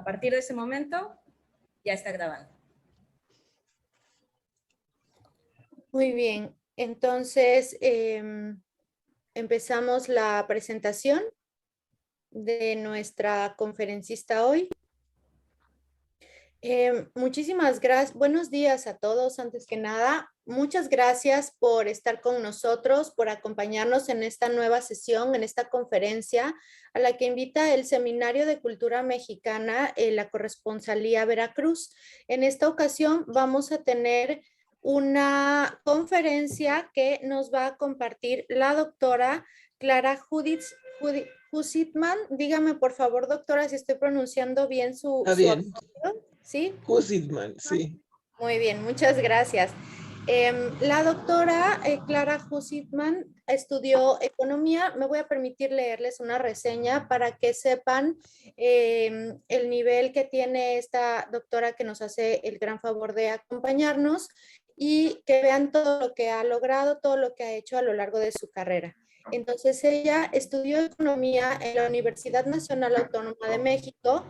A partir de ese momento, ya está grabando. Muy bien, entonces empezamos la presentación de nuestra conferencista hoy. Muchísimas gracias, buenos días a todos. Antes que nada, muchas gracias por estar con nosotros, por acompañarnos en esta nueva sesión, en esta conferencia a la que invita el Seminario de Cultura Mexicana, la Corresponsalía Veracruz. En esta ocasión vamos a tener una conferencia que nos va a compartir la doctora Clara Husitman. Dígame por favor, doctora, si estoy pronunciando bien su bien. apellido. ¿Sí? Husitman, sí. Muy bien, muchas gracias. La doctora Clara Husitman estudió economía. Me voy a permitir leerles una reseña para que sepan el nivel que tiene esta doctora que nos hace el gran favor de acompañarnos y que vean todo lo que ha logrado, todo lo que ha hecho a lo largo de su carrera. Entonces, ella estudió economía en la Universidad Nacional Autónoma de México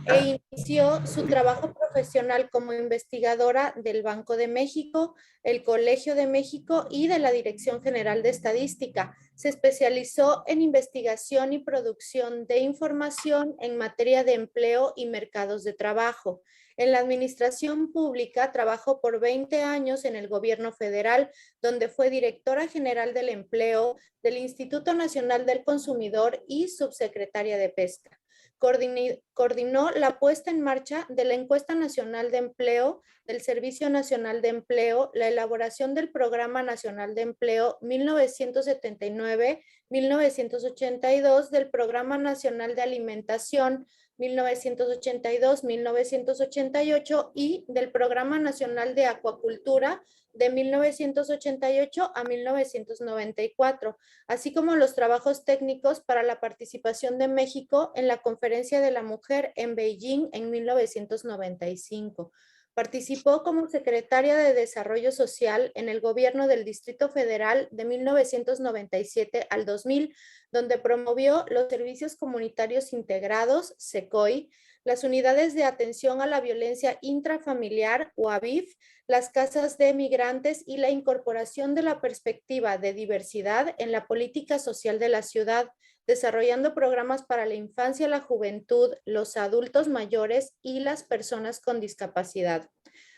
e inició su trabajo profesional como investigadora del Banco de México, el Colegio de México y de la Dirección General de Estadística. Se especializó en investigación y producción de información en materia de empleo y mercados de trabajo. En la administración pública trabajó por 20 años en el gobierno federal, donde fue directora general del empleo del Instituto Nacional del Consumidor y subsecretaria de Pesca. Coordinó la puesta en marcha de la Encuesta Nacional de Empleo, del Servicio Nacional de Empleo, la elaboración del Programa Nacional de Empleo 1979-1982, del Programa Nacional de Alimentación 1982-1988 y del Programa Nacional de Acuacultura de 1988 a 1994, así como los trabajos técnicos para la participación de México en la Conferencia de la Mujer en Beijing en 1995. Participó como secretaria de Desarrollo Social en el gobierno del Distrito Federal de 1997 al 2000, donde promovió los servicios comunitarios integrados, SECOI, las unidades de atención a la violencia intrafamiliar, UAVIF, las casas de migrantes y la incorporación de la perspectiva de diversidad en la política social de la ciudad, desarrollando programas para la infancia, la juventud, los adultos mayores y las personas con discapacidad.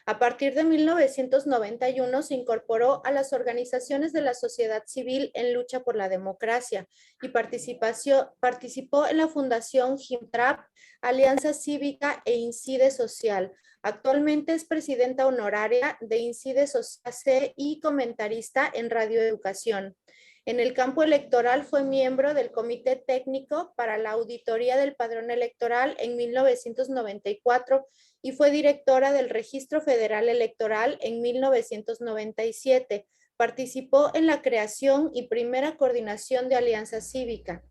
A partir de 1991 se incorporó a las organizaciones de la sociedad civil en lucha por la democracia y participó en la Fundación Gimtrap, Alianza Cívica e Incide Social. Actualmente es presidenta honoraria de Incide Social y comentarista en Radio Educación. En el campo electoral fue miembro del Comité Técnico para la Auditoría del Padrón Electoral en 1994 y fue directora del Registro Federal Electoral en 1997. Participó en la creación y primera coordinación de Alianza Cívica.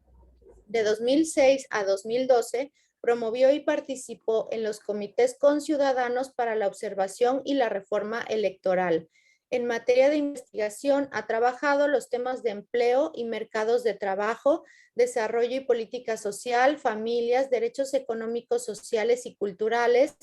De 2006 a 2012, promovió y participó en los comités con ciudadanos para la observación y la reforma electoral. En materia de investigación, ha trabajado los temas de empleo y mercados de trabajo, desarrollo y política social, familias, derechos económicos, sociales y culturales,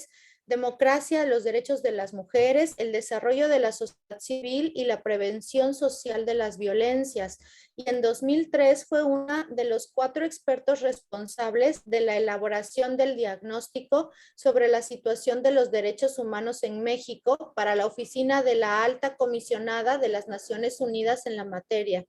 democracia, los derechos de las mujeres, el desarrollo de la sociedad civil y la prevención social de las violencias. Y en 2003 fue una de los 4 expertos responsables de la elaboración del diagnóstico sobre la situación de los derechos humanos en México para la Oficina de la Alta Comisionada de las Naciones Unidas en la materia.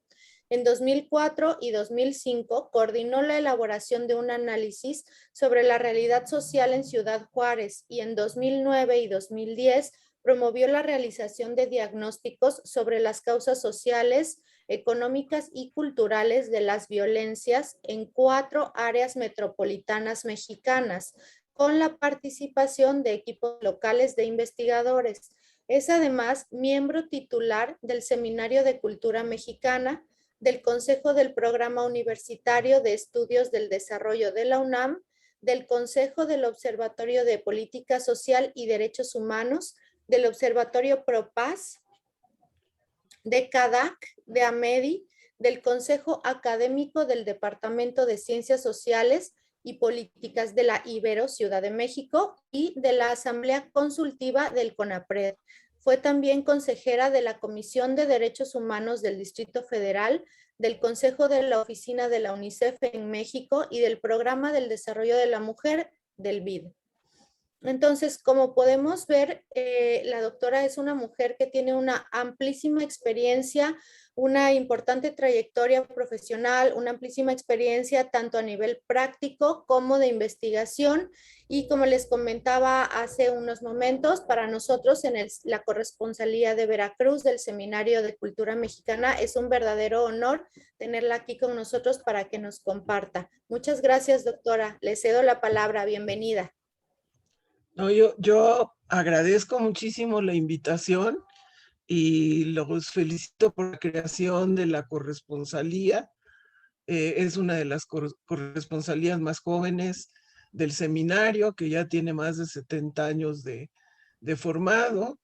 En 2004 y 2005 coordinó la elaboración de un análisis sobre la realidad social en Ciudad Juárez y en 2009 y 2010 promovió la realización de diagnósticos sobre las causas sociales, económicas y culturales de las violencias en 4 áreas metropolitanas mexicanas, con la participación de equipos locales de investigadores. Es además miembro titular del Seminario de Cultura Mexicana, del Consejo del Programa Universitario de Estudios del Desarrollo de la UNAM, del Consejo del Observatorio de Política Social y Derechos Humanos, del Observatorio ProPaz, de CADAC, de AMEDI, del Consejo Académico del Departamento de Ciencias Sociales y Políticas de la Ibero Ciudad de México y de la Asamblea Consultiva del CONAPRED. Fue también consejera de la Comisión de Derechos Humanos del Distrito Federal, del Consejo de la Oficina de la UNICEF en México y del Programa del Desarrollo de la Mujer del BID. Entonces, como podemos ver, la doctora es una mujer que tiene una amplísima experiencia, una importante trayectoria profesional, una amplísima experiencia tanto a nivel práctico como de investigación. Y como les comentaba hace unos momentos, para nosotros en la corresponsalía de Veracruz del Seminario de Cultura Mexicana es un verdadero honor tenerla aquí con nosotros para que nos comparta. Muchas gracias, doctora. Le cedo la palabra. Bienvenida. No, yo agradezco muchísimo la invitación y los felicito por la creación de la corresponsalía. Es una de las corresponsalías más jóvenes del seminario, que ya tiene más de 70 años de formado,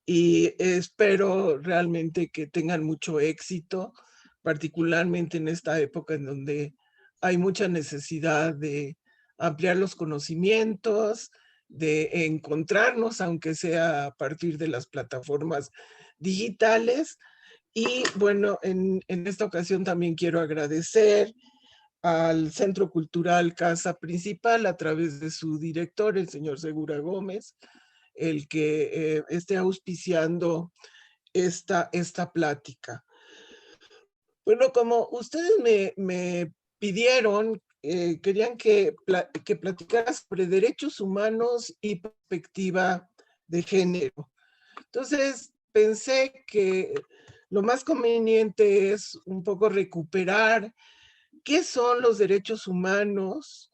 y espero realmente que tengan mucho éxito, particularmente en esta época en donde hay mucha necesidad de ampliar los conocimientos, de encontrarnos, aunque sea a partir de las plataformas digitales. Y bueno, en esta ocasión también quiero agradecer al Centro Cultural Casa Principal a través de su director, el señor Segura Gómez, el que esté auspiciando esta plática. Bueno, como ustedes me pidieron, querían que platicara sobre derechos humanos y perspectiva de género. Entonces, pensé que lo más conveniente es un poco recuperar qué son los derechos humanos,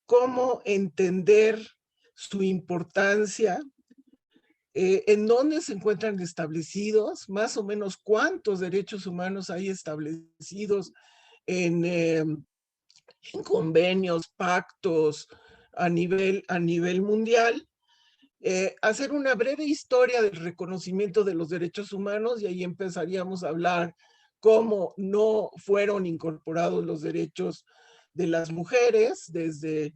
cómo entender su importancia, en dónde se encuentran establecidos, más o menos cuántos derechos humanos hay establecidos en convenios, pactos a nivel mundial, hacer una breve historia del reconocimiento de los derechos humanos, y ahí empezaríamos a hablar cómo no fueron incorporados los derechos de las mujeres desde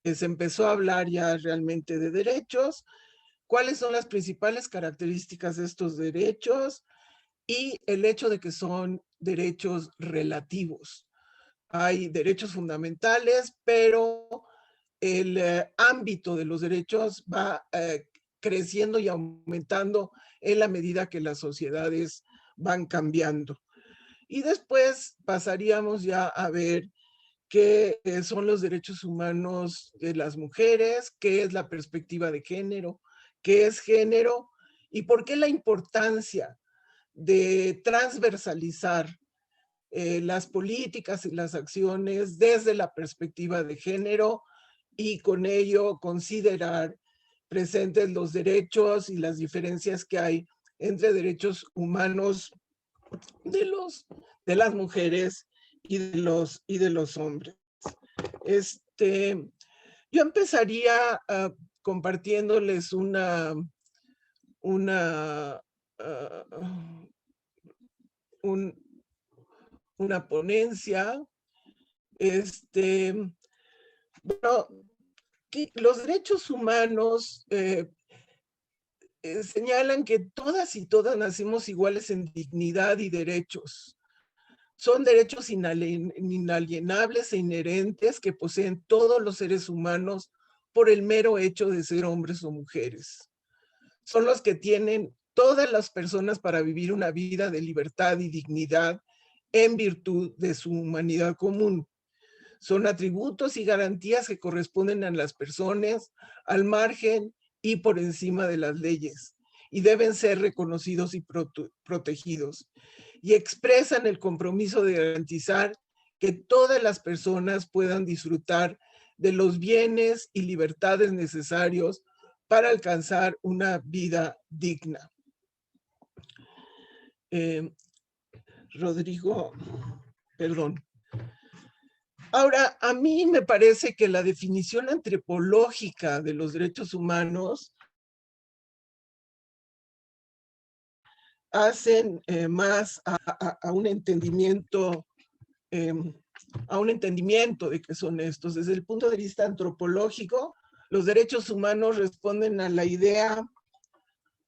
que se empezó a hablar ya realmente de derechos, cuáles son las principales características de estos derechos y el hecho de que son derechos relativos. Hay derechos fundamentales, pero el ámbito de los derechos va creciendo y aumentando en la medida que las sociedades van cambiando. Y después pasaríamos ya a ver qué son los derechos humanos de las mujeres, qué es la perspectiva de género, qué es género y por qué la importancia de transversalizar las políticas y las acciones desde la perspectiva de género y con ello considerar presentes los derechos y las diferencias que hay entre derechos humanos de las mujeres y de los hombres. Yo empezaría compartiéndoles una ponencia. Bueno, los derechos humanos señalan que todas y todas nacimos iguales en dignidad y derechos. Son derechos inalienables e inherentes que poseen todos los seres humanos por el mero hecho de ser hombres o mujeres. Son los que tienen todas las personas para vivir una vida de libertad y dignidad en virtud de su humanidad común. Son atributos y garantías que corresponden a las personas al margen y por encima de las leyes y deben ser reconocidos y protegidos. Y expresan el compromiso de garantizar que todas las personas puedan disfrutar de los bienes y libertades necesarios para alcanzar una vida digna. Rodrigo, perdón. Ahora, a mí me parece que la definición antropológica de los derechos humanos hacen más a un entendimiento a un entendimiento de qué son estos. Desde el punto de vista antropológico, los derechos humanos responden a la idea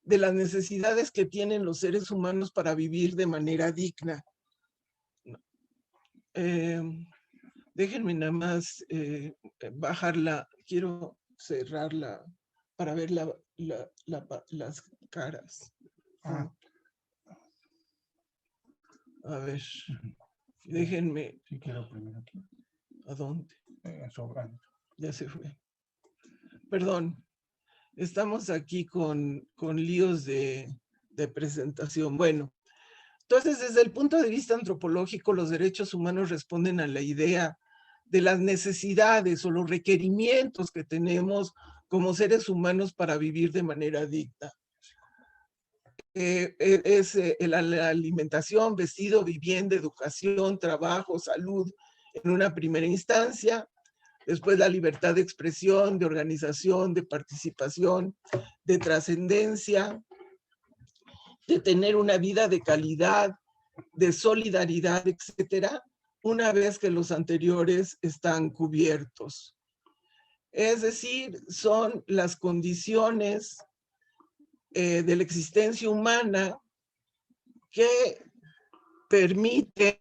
de las necesidades que tienen los seres humanos para vivir de manera digna. Déjenme nada más bajarla, quiero cerrarla para ver las caras. A ver, déjenme. Sí, quiero primero aquí. ¿A dónde? Sobrando. Ya se fue. Perdón, estamos aquí con líos de presentación. Bueno, entonces desde el punto de vista antropológico, los derechos humanos responden a la idea de las necesidades o los requerimientos que tenemos como seres humanos para vivir de manera digna. Es la alimentación, vestido, vivienda, educación, trabajo, salud en una primera instancia. Después la libertad de expresión, de organización, de participación, de trascendencia, de tener una vida de calidad, de solidaridad, etcétera, una vez que los anteriores están cubiertos. Es decir, son las condiciones de la existencia humana que permiten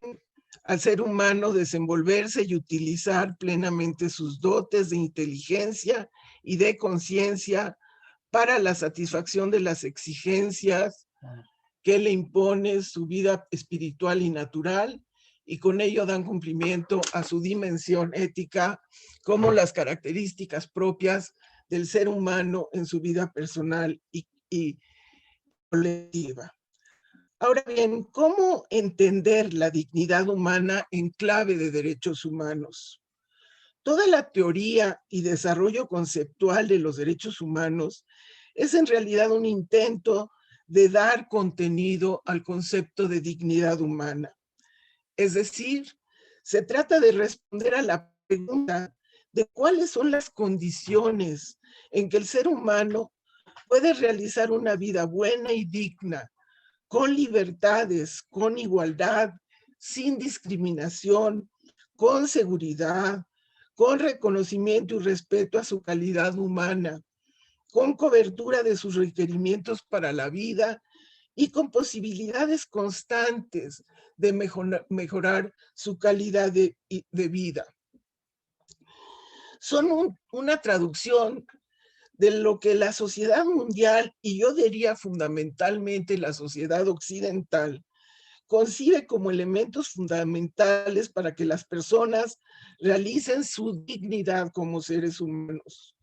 al ser humano desenvolverse y utilizar plenamente sus dotes de inteligencia y de conciencia para la satisfacción de las exigencias que le impone su vida espiritual y natural, y con ello dan cumplimiento a su dimensión ética como las características propias del ser humano en su vida personal y colectiva. Ahora bien, ¿cómo entender la dignidad humana en clave de derechos humanos? Toda la teoría y desarrollo conceptual de los derechos humanos es en realidad un intento de dar contenido al concepto de dignidad humana. Es decir, se trata de responder a la pregunta de cuáles son las condiciones en que el ser humano puede realizar una vida buena y digna, con libertades, con igualdad, sin discriminación, con seguridad, con reconocimiento y respeto a su calidad humana, con cobertura de sus requerimientos para la vida y con posibilidades constantes de mejorar su calidad de vida. Son una traducción de lo que la sociedad mundial, y yo diría fundamentalmente la sociedad occidental, concibe como elementos fundamentales para que las personas realicen su dignidad como seres humanos.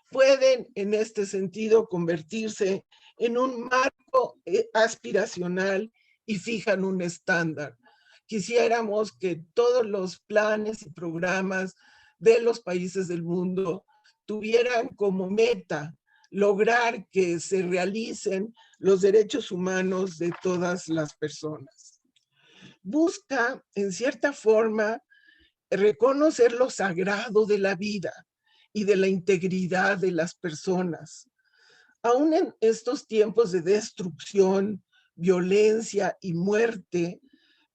Pueden, en este sentido, convertirse en un marco aspiracional y fijan un estándar. Quisiéramos que todos los planes y programas de los países del mundo tuvieran como meta lograr que se realicen los derechos humanos de todas las personas. Busca, en cierta forma, reconocer lo sagrado de la vida y de la integridad de las personas. Aún en estos tiempos de destrucción, violencia y muerte,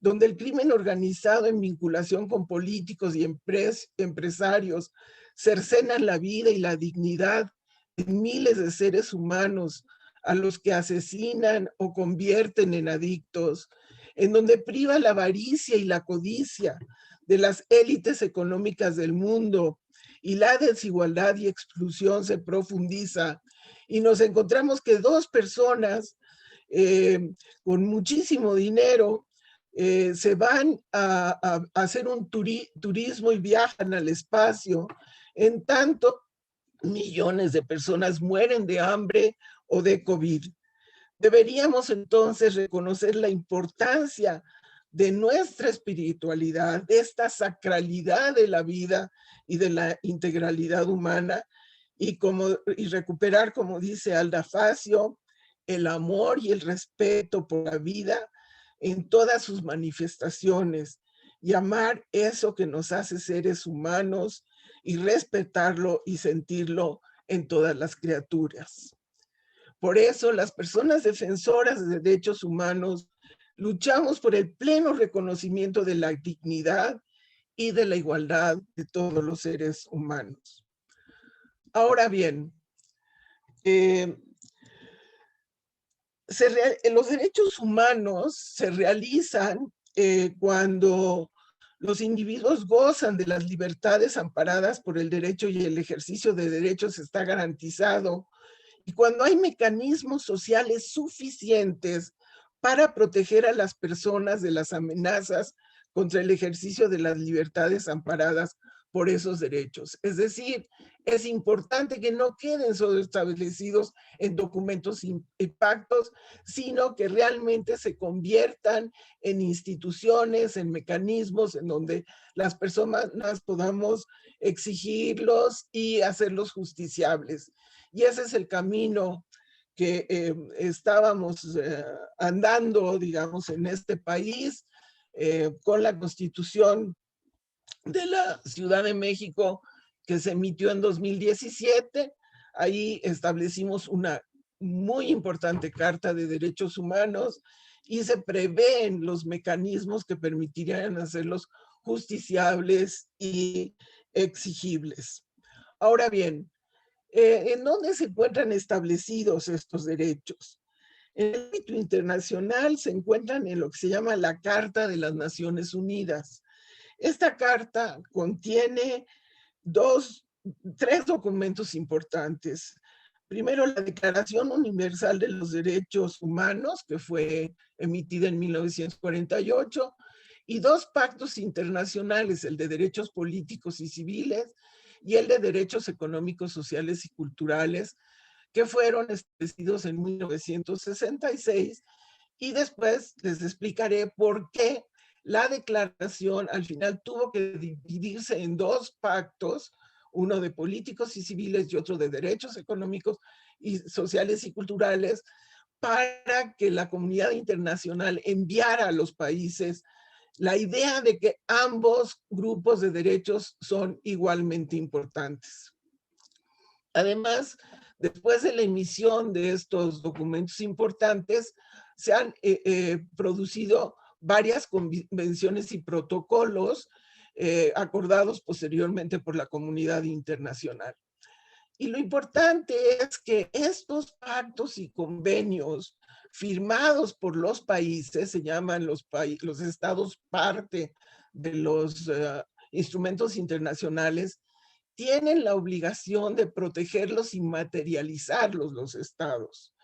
donde el crimen organizado en vinculación con políticos y empresarios cercenan la vida y la dignidad de miles de seres humanos a los que asesinan o convierten en adictos, en donde priva la avaricia y la codicia de las élites económicas del mundo y la desigualdad y exclusión se profundiza, y nos encontramos que dos personas con muchísimo dinero se van a hacer un turismo y viajan al espacio, en tanto millones de personas mueren de hambre o de COVID. Deberíamos entonces reconocer la importancia de nuestra espiritualidad, de esta sacralidad de la vida y de la integralidad humana, y recuperar, como dice Alda Facio, el amor y el respeto por la vida en todas sus manifestaciones, y amar eso que nos hace seres humanos y respetarlo y sentirlo en todas las criaturas. Por eso las personas defensoras de derechos humanos luchamos por el pleno reconocimiento de la dignidad y de la igualdad de todos los seres humanos. Ahora bien, los derechos humanos se realizan cuando los individuos gozan de las libertades amparadas por el derecho y el ejercicio de derechos está garantizado, y cuando hay mecanismos sociales suficientes para proteger a las personas de las amenazas contra el ejercicio de las libertades amparadas por esos derechos. Es decir, es importante que no queden solo establecidos en documentos y pactos, sino que realmente se conviertan en instituciones, en mecanismos en donde las personas podamos exigirlos y hacerlos justiciables. Y ese es el camino que estábamos andando, digamos, en este país, con la Constitución de la Ciudad de México que se emitió en 2017. Ahí establecimos una muy importante Carta de Derechos Humanos y se prevén los mecanismos que permitirían hacerlos justiciables y exigibles. Ahora bien, ¿en dónde se encuentran establecidos estos derechos? En el ámbito internacional se encuentran en lo que se llama la Carta de las Naciones Unidas. Esta carta contiene tres documentos importantes. Primero, la Declaración Universal de los Derechos Humanos, que fue emitida en 1948, y dos pactos internacionales, el de derechos políticos y civiles y el de derechos económicos, sociales y culturales, que fueron establecidos en 1966, y después les explicaré por qué la declaración al final tuvo que dividirse en dos pactos, uno de políticos y civiles y otro de derechos económicos y sociales y culturales, para que la comunidad internacional enviara a los países la idea de que ambos grupos de derechos son igualmente importantes. Además, después de la emisión de estos documentos importantes, se han producido varias convenciones y protocolos acordados posteriormente por la comunidad internacional. Y lo importante es que estos pactos y convenios firmados por los países, se llaman los estados parte de los instrumentos internacionales, tienen la obligación de protegerlos y materializarlos los estados.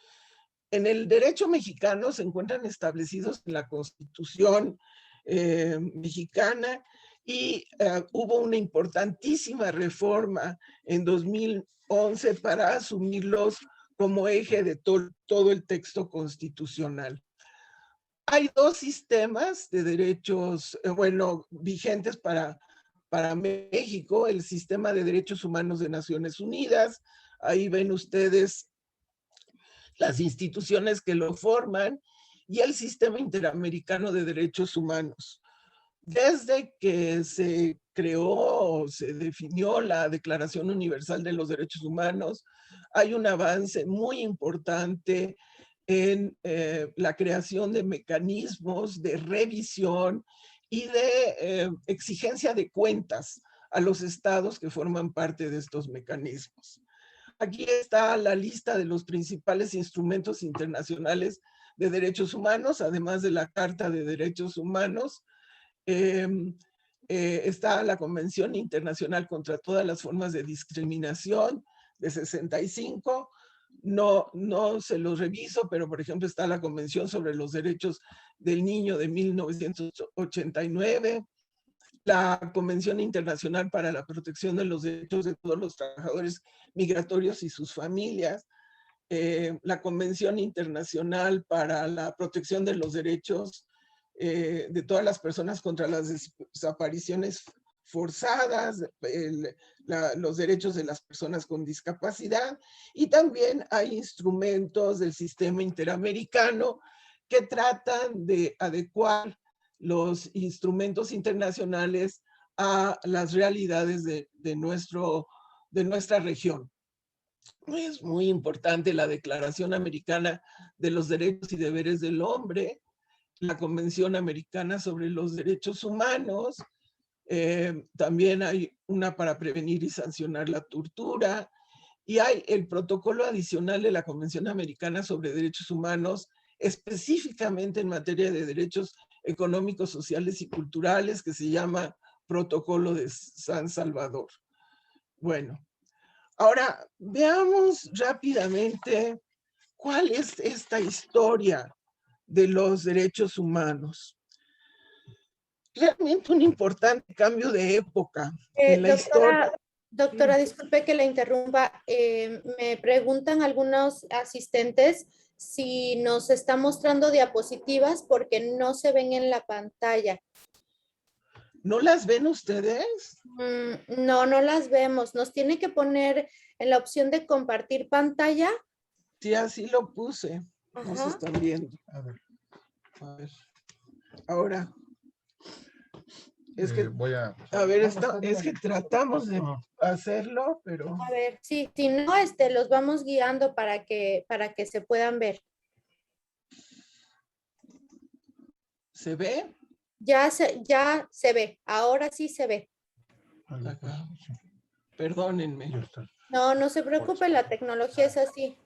En el derecho mexicano se encuentran establecidos en la Constitución mexicana, y hubo una importantísima reforma en 2011 para asumirlos como eje de todo el texto constitucional. Hay dos sistemas de derechos, vigentes para México: el Sistema de Derechos Humanos de Naciones Unidas. Ahí ven ustedes las instituciones que lo forman, y el Sistema Interamericano de Derechos Humanos. Desde que se creó, se definió la Declaración Universal de los Derechos Humanos, hay un avance muy importante en la creación de mecanismos de revisión y de exigencia de cuentas a los estados que forman parte de estos mecanismos. Aquí está la lista de los principales instrumentos internacionales de derechos humanos, además de la Carta de Derechos Humanos. Está la Convención Internacional contra todas las formas de discriminación de 65. No se los reviso, pero por ejemplo está la Convención sobre los Derechos del Niño de 1989, la Convención Internacional para la Protección de los Derechos de todos los trabajadores migratorios y sus familias, la Convención Internacional para la Protección de los Derechos de todas las personas contra las desapariciones forzadas, los derechos de las personas con discapacidad, y también hay instrumentos del sistema interamericano que tratan de adecuar los instrumentos internacionales a las realidades de nuestra región. Es muy importante la Declaración Americana de los Derechos y Deberes del Hombre, la Convención Americana sobre los Derechos Humanos, También hay una para prevenir y sancionar la tortura, y hay el protocolo adicional de la Convención Americana sobre Derechos Humanos, específicamente en materia de derechos económicos, sociales y culturales, que se llama Protocolo de San Salvador. Bueno, ahora veamos rápidamente cuál es esta historia de los derechos humanos. Realmente un importante cambio de época en la historia. Doctora, disculpe que la interrumpa. Me preguntan algunos asistentes si nos está mostrando diapositivas porque no se ven en la pantalla. ¿No las ven ustedes? No, no las vemos. Nos tiene que poner en la opción de compartir pantalla. Sí, así lo puse. No se Ajá. están viendo. A ver, A ver. Ahora. Es que, voy a... a ver, es que tratamos de hacerlo, pero... A ver, sí, si no, los vamos guiando para que se puedan ver. ¿Se ve? Ya se ve, ahora sí se ve. Acá. Perdónenme. Ya está. No, no se preocupe, la tecnología es así.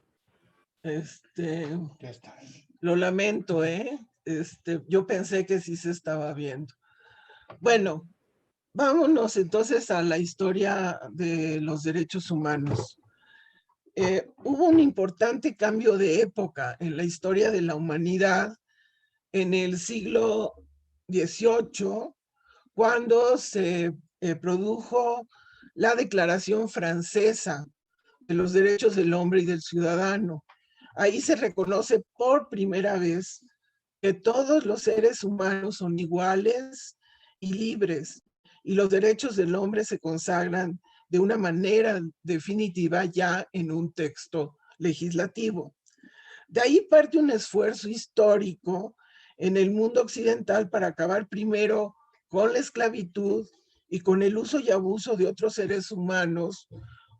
Ya está. Lo lamento, ¿eh? Yo pensé que sí se estaba viendo. Bueno, vámonos entonces a la historia de los derechos humanos. Hubo un importante cambio de época en la historia de la humanidad en el siglo XVIII, cuando se produjo la Declaración Francesa de los Derechos del Hombre y del Ciudadano. Ahí se reconoce por primera vez que todos los seres humanos son iguales y libres, y los derechos del hombre se consagran de una manera definitiva ya en un texto legislativo. De ahí parte un esfuerzo histórico en el mundo occidental para acabar primero con la esclavitud y con el uso y abuso de otros seres humanos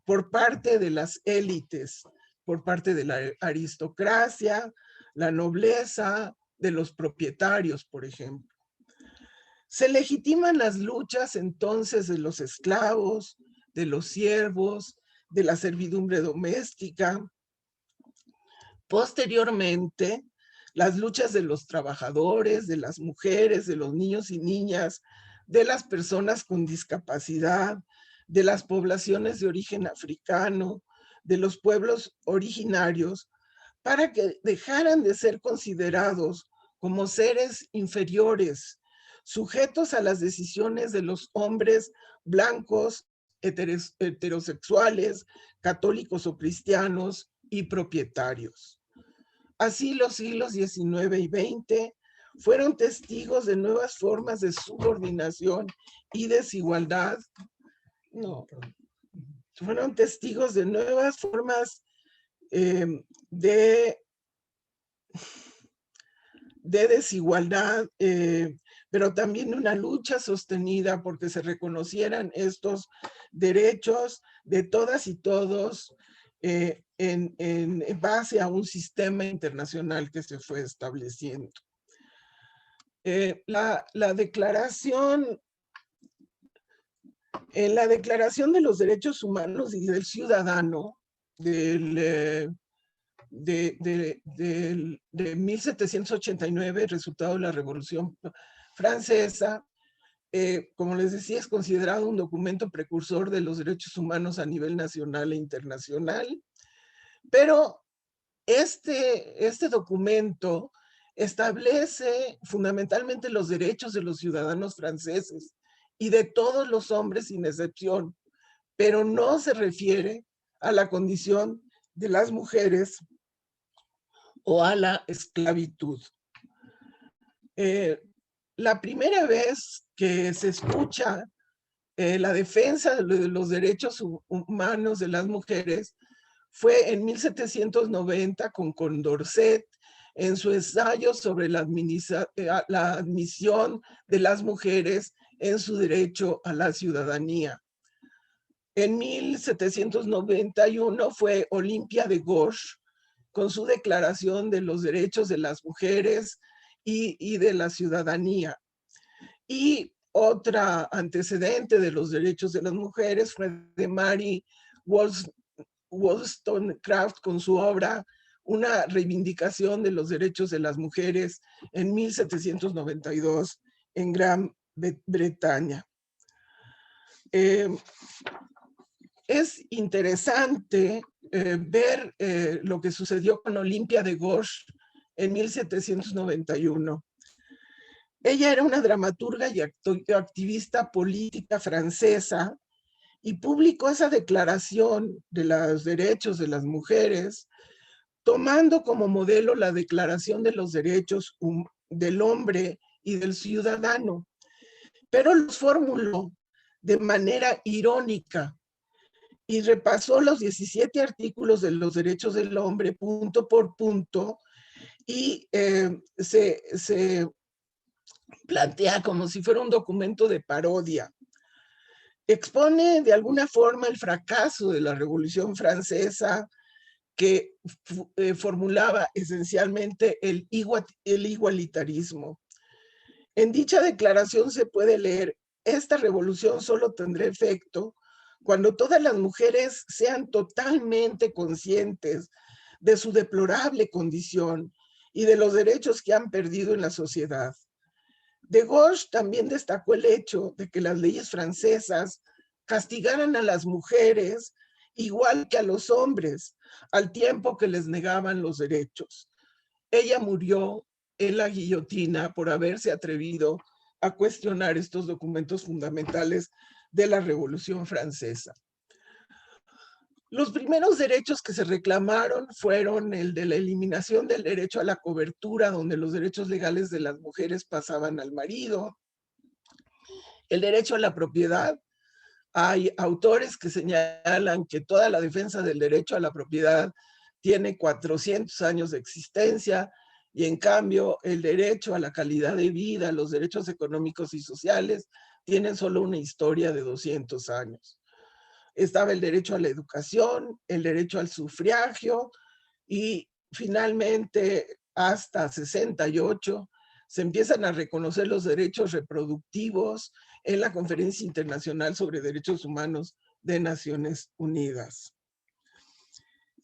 por parte de las élites, por parte de la aristocracia, la nobleza, de los propietarios, por ejemplo. Se legitiman las luchas entonces de los esclavos, de los siervos, de la servidumbre doméstica. Posteriormente, las luchas de los trabajadores, de las mujeres, de los niños y niñas, de las personas con discapacidad, de las poblaciones de origen africano, de los pueblos originarios, para que dejaran de ser considerados como seres inferiores, sujetos a las decisiones de los hombres blancos, heterosexuales, católicos o cristianos y propietarios. Así los siglos XIX y XX fueron testigos de nuevas formas de subordinación y desigualdad. Fueron testigos de nuevas formas de desigualdad, pero también una lucha sostenida porque se reconocieran estos derechos de todas y todos en base a un sistema internacional que se fue estableciendo. La declaración de los derechos humanos y del ciudadano de 1789, resultado de la Revolución Francesa, como les decía, es considerado un documento precursor de los derechos humanos a nivel nacional e internacional, pero este documento establece fundamentalmente los derechos de los ciudadanos franceses y de todos los hombres sin excepción, pero no se refiere a la condición de las mujeres o a la esclavitud. La primera vez que se escucha la defensa de los derechos humanos de las mujeres fue en 1790 con Condorcet en su ensayo sobre la admisión de las mujeres en su derecho a la ciudadanía. En 1791 fue Olympia de Gauche con su declaración de los derechos de las mujeres y de la ciudadanía. Y Otra antecedente de los derechos de las mujeres fue de Mary Wollstonecraft con su obra Una reivindicación de los derechos de las mujeres en 1792 en Gran Bretaña. Es interesante ver lo que sucedió con Olympia de Gauche en 1791. Ella era una dramaturga y activista política francesa y publicó esa declaración de los derechos de las mujeres, tomando como modelo la Declaración de los Derechos del Hombre y del Ciudadano, pero los formuló de manera irónica y repasó los 17 artículos de los derechos del hombre punto por punto y se plantea como si fuera un documento de parodia. Expone de alguna forma el fracaso de la Revolución Francesa, que formulaba esencialmente el igualitarismo. En dicha declaración se puede leer: esta revolución solo tendrá efecto cuando todas las mujeres sean totalmente conscientes de su deplorable condición y de los derechos que han perdido en la sociedad. De Gauche también destacó el hecho de que las leyes francesas castigaran a las mujeres igual que a los hombres, al tiempo que les negaban los derechos. Ella murió en la guillotina por haberse atrevido a cuestionar estos documentos fundamentales de la Revolución Francesa. Los primeros derechos que se reclamaron fueron el de la eliminación del derecho a la cobertura, donde los derechos legales de las mujeres pasaban al marido, el derecho a la propiedad. Hay autores que señalan que toda la defensa del derecho a la propiedad tiene 400 años de existencia y en cambio el derecho a la calidad de vida, los derechos económicos y sociales tienen solo una historia de 200 años. Estaba el derecho a la educación, el derecho al sufragio y finalmente hasta 68 se empiezan a reconocer los derechos reproductivos en la Conferencia Internacional sobre Derechos Humanos de Naciones Unidas.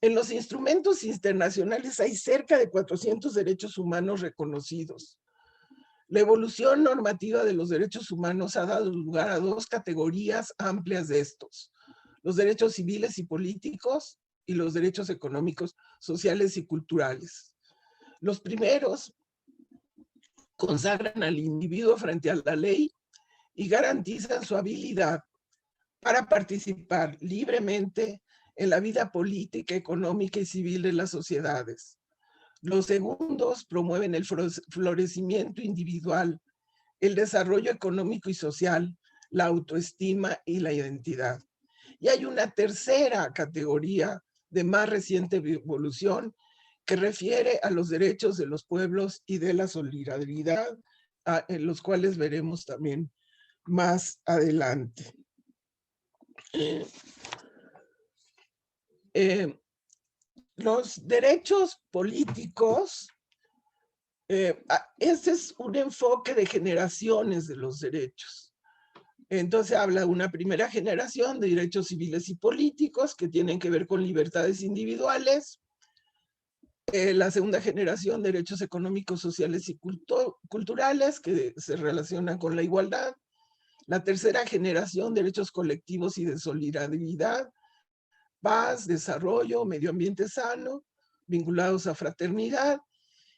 En los instrumentos internacionales hay cerca de 400 derechos humanos reconocidos. La evolución normativa de los derechos humanos ha dado lugar a dos categorías amplias de estos: los derechos civiles y políticos y los derechos económicos, sociales y culturales. Los primeros consagran al individuo frente a la ley y garantizan su habilidad para participar libremente en la vida política, económica y civil de las sociedades. Los segundos promueven el florecimiento individual, el desarrollo económico y social, la autoestima y la identidad. Y hay una tercera categoría de más reciente evolución que refiere a los derechos de los pueblos y de la solidaridad, en los cuales veremos también más adelante. Los derechos políticos, este es un enfoque de generaciones de los derechos. Entonces habla de una primera generación de derechos civiles y políticos que tienen que ver con libertades individuales. La segunda generación, derechos económicos, sociales y culturales que se relacionan con la igualdad. La tercera generación, derechos colectivos y de solidaridad, paz, desarrollo, medio ambiente sano, vinculados a fraternidad.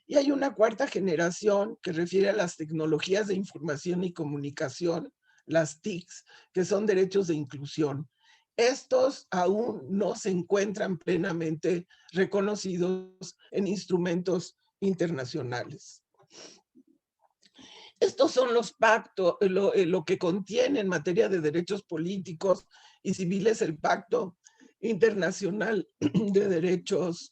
Y hay una cuarta generación que refiere a las tecnologías de información y comunicación, las TICs, que son derechos de inclusión. Estos aún no se encuentran plenamente reconocidos en instrumentos internacionales. Estos son los pactos, lo que contiene en materia de derechos políticos y civiles el Pacto Internacional de Derechos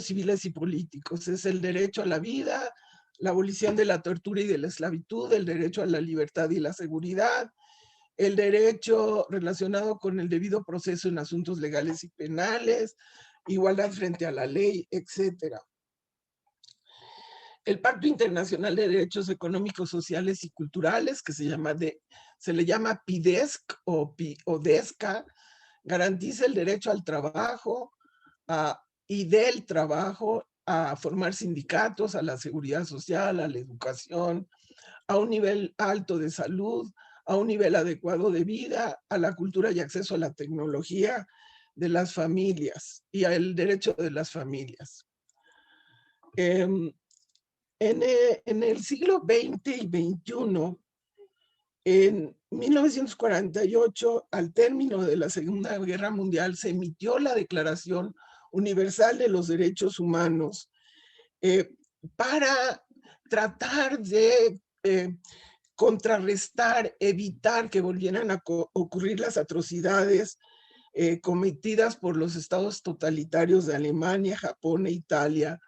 Civiles y Políticos. Es el derecho a la vida, la abolición de la tortura y de la esclavitud, el derecho a la libertad y la seguridad, el derecho relacionado con el debido proceso en asuntos legales y penales, igualdad frente a la ley, etc. el Pacto Internacional de Derechos Económicos, Sociales y Culturales, que se le llama PIDESC o DESCA, garantiza el derecho al trabajo y del trabajo, a formar sindicatos, a la seguridad social, a la educación, a un nivel alto de salud, a un nivel adecuado de vida, a la cultura y acceso a la tecnología de las familias y al derecho de las familias. En el siglo XX y XXI, en 1948, al término de la Segunda Guerra Mundial, se emitió la Declaración Universal de los Derechos Humanos para tratar de contrarrestar, evitar que volvieran a ocurrir las atrocidades cometidas por los estados totalitarios de Alemania, Japón e Italia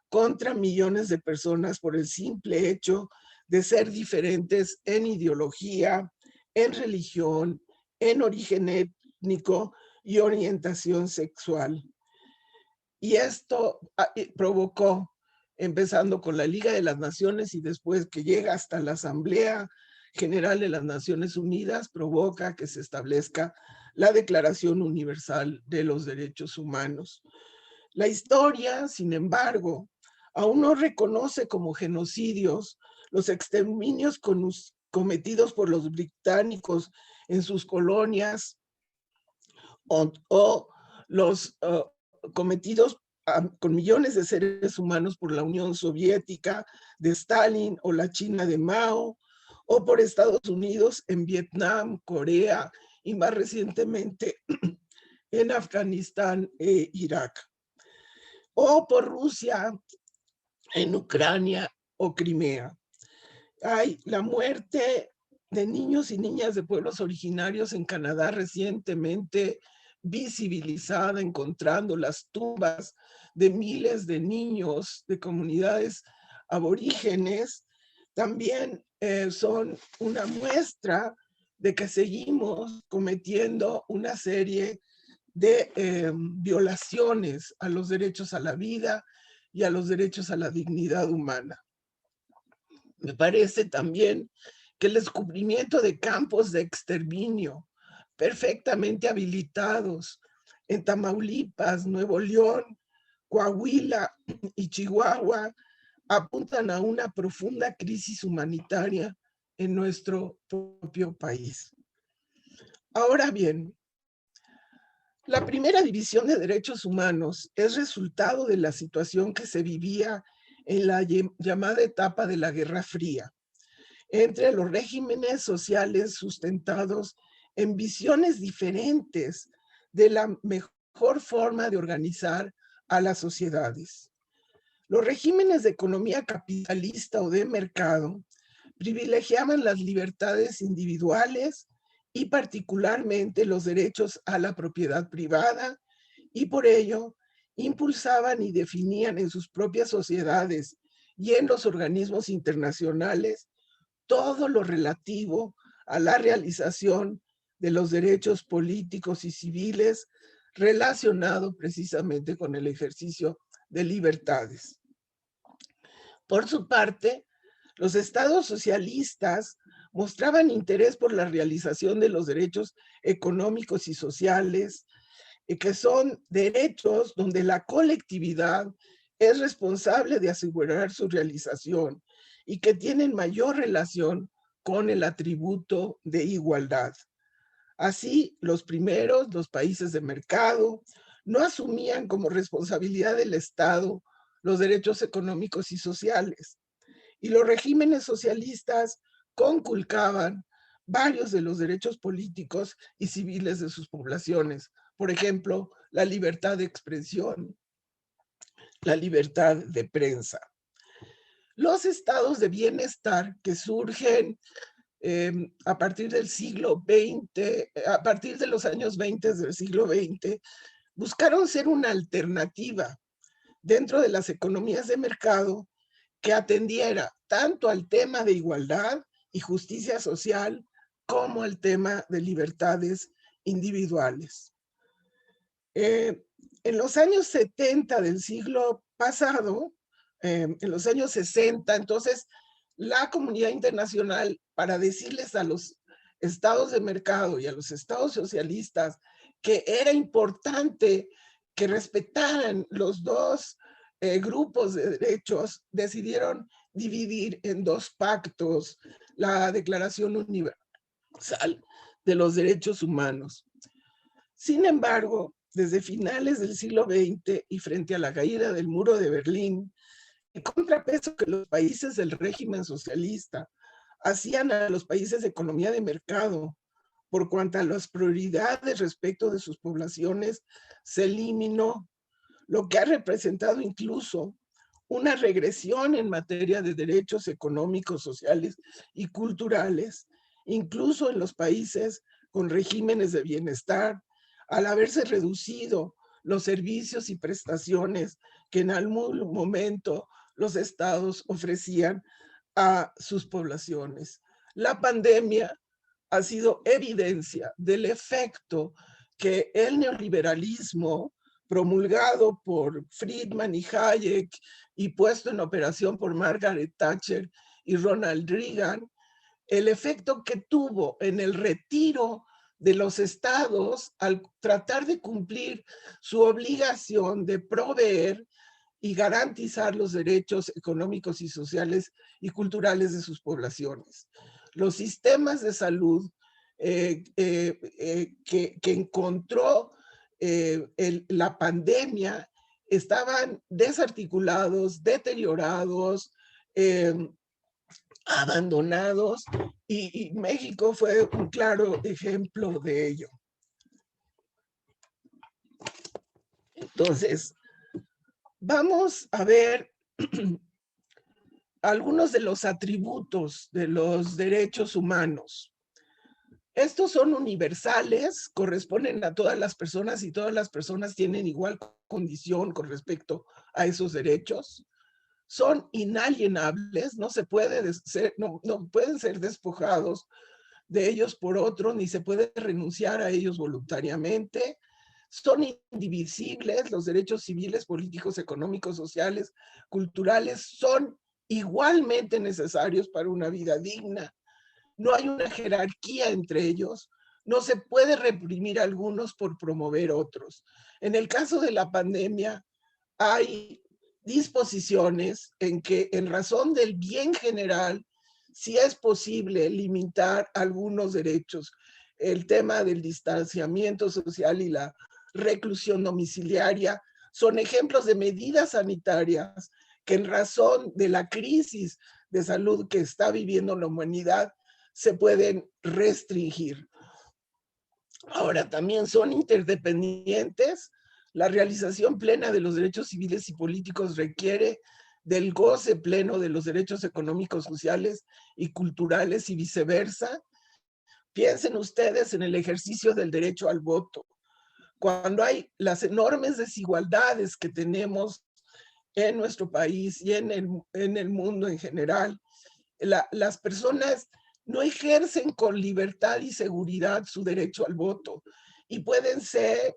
contra millones de personas por el simple hecho de ser diferentes en ideología, en religión, en origen étnico y orientación sexual. Y esto provocó, empezando con la Liga de las Naciones y después que llega hasta la Asamblea General de las Naciones Unidas, provoca que se establezca la Declaración Universal de los Derechos Humanos. La historia, sin embargo, aún no reconoce como genocidios los exterminios cometidos por los británicos en sus colonias o los cometidos con millones de seres humanos por la Unión Soviética de Stalin o la China de Mao, o por Estados Unidos en Vietnam, Corea y más recientemente en Afganistán e Irak, o por Rusia en Ucrania o Crimea. Hay la muerte de niños y niñas de pueblos originarios en Canadá, recientemente visibilizada, encontrando las tumbas de miles de niños de comunidades aborígenes, también son una muestra de que seguimos cometiendo una serie de violaciones a los derechos a la vida y a los derechos a la dignidad humana. Me parece también que el descubrimiento de campos de exterminio perfectamente habilitados en Tamaulipas, Nuevo León, Coahuila y Chihuahua apuntan a una profunda crisis humanitaria en nuestro propio país. Ahora bien, la primera división de derechos humanos es resultado de la situación que se vivía en la llamada etapa de la Guerra Fría, entre los regímenes sociales sustentados en visiones diferentes de la mejor forma de organizar a las sociedades. Los regímenes de economía capitalista o de mercado privilegiaban las libertades individuales y particularmente los derechos a la propiedad privada, y por ello impulsaban y definían en sus propias sociedades y en los organismos internacionales todo lo relativo a la realización de los derechos políticos y civiles relacionado precisamente con el ejercicio de libertades. Por su parte, los estados socialistas mostraban interés por la realización de los derechos económicos y sociales, que son derechos donde la colectividad es responsable de asegurar su realización y que tienen mayor relación con el atributo de igualdad. Así, los países de mercado, no asumían como responsabilidad del Estado los derechos económicos y sociales, y los regímenes socialistas conculcaban varios de los derechos políticos y civiles de sus poblaciones. Por ejemplo, la libertad de expresión, la libertad de prensa. Los estados de bienestar que surgen a partir del siglo XX, a partir de los años 20 del siglo XX, buscaron ser una alternativa dentro de las economías de mercado que atendiera tanto al tema de igualdad y justicia social como al tema de libertades individuales. En los años 70 del siglo pasado, en los años 60. Entonces, la comunidad internacional, para decirles a los estados de mercado y a los estados socialistas que era importante que respetaran los dos grupos de derechos, decidieron dividir en dos pactos la Declaración Universal de los Derechos Humanos. Sin embargo, desde finales del siglo XX y frente a la caída del muro de Berlín, el contrapeso que los países del régimen socialista hacían a los países de economía de mercado por cuanto a las prioridades respecto de sus poblaciones se eliminó, lo que ha representado incluso una regresión en materia de derechos económicos, sociales y culturales, incluso en los países con regímenes de bienestar, al haberse reducido los servicios y prestaciones que en algún momento los estados ofrecían a sus poblaciones. La pandemia ha sido evidencia del efecto que el neoliberalismo promulgado por Friedman y Hayek y puesto en operación por Margaret Thatcher y Ronald Reagan, el efecto que tuvo en el retiro de los estados al tratar de cumplir su obligación de proveer y garantizar los derechos económicos y sociales y culturales de sus poblaciones. Los sistemas de salud que encontró la pandemia estaban desarticulados, deteriorados, abandonados, y México fue un claro ejemplo de ello. Entonces, vamos a ver algunos de los atributos de los derechos humanos. Estos son universales, corresponden a todas las personas y todas las personas tienen igual condición con respecto a esos derechos. Son inalienables, no pueden ser despojados de ellos por otro, ni se puede renunciar a ellos voluntariamente. Son indivisibles, los derechos civiles, políticos, económicos, sociales, culturales son igualmente necesarios para una vida digna. No hay una jerarquía entre ellos, no se puede reprimir a algunos por promover otros. En el caso de la pandemia, hay disposiciones en que, en razón del bien general, sí es posible limitar algunos derechos. El tema del distanciamiento social y la reclusión domiciliaria son ejemplos de medidas sanitarias que, en razón de la crisis de salud que está viviendo la humanidad, se pueden restringir. Ahora, también son interdependientes. La realización plena de los derechos civiles y políticos requiere del goce pleno de los derechos económicos, sociales y culturales y viceversa. Piensen ustedes en el ejercicio del derecho al voto. Cuando hay las enormes desigualdades que tenemos en nuestro país y en el mundo en general, las personas no ejercen con libertad y seguridad su derecho al voto y pueden ser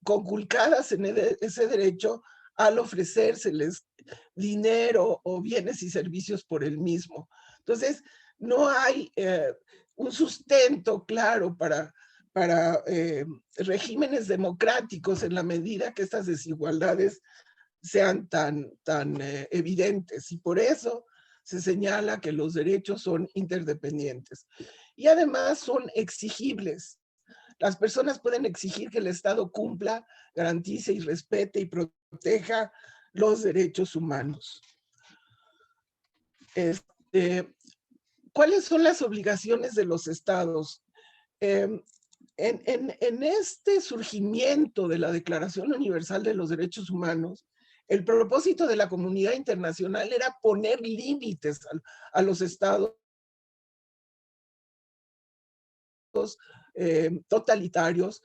conculcadas en ese derecho al ofrecérseles dinero o bienes y servicios por el mismo. Entonces, no hay un sustento claro para regímenes democráticos en la medida que estas desigualdades sean tan evidentes, y por eso se señala que los derechos son interdependientes y además son exigibles. Las personas pueden exigir que el Estado cumpla, garantice y respete y proteja los derechos humanos. ¿Cuáles son las obligaciones de los Estados? En este surgimiento de la Declaración Universal de los Derechos Humanos, el propósito de la comunidad internacional era poner límites a los estados totalitarios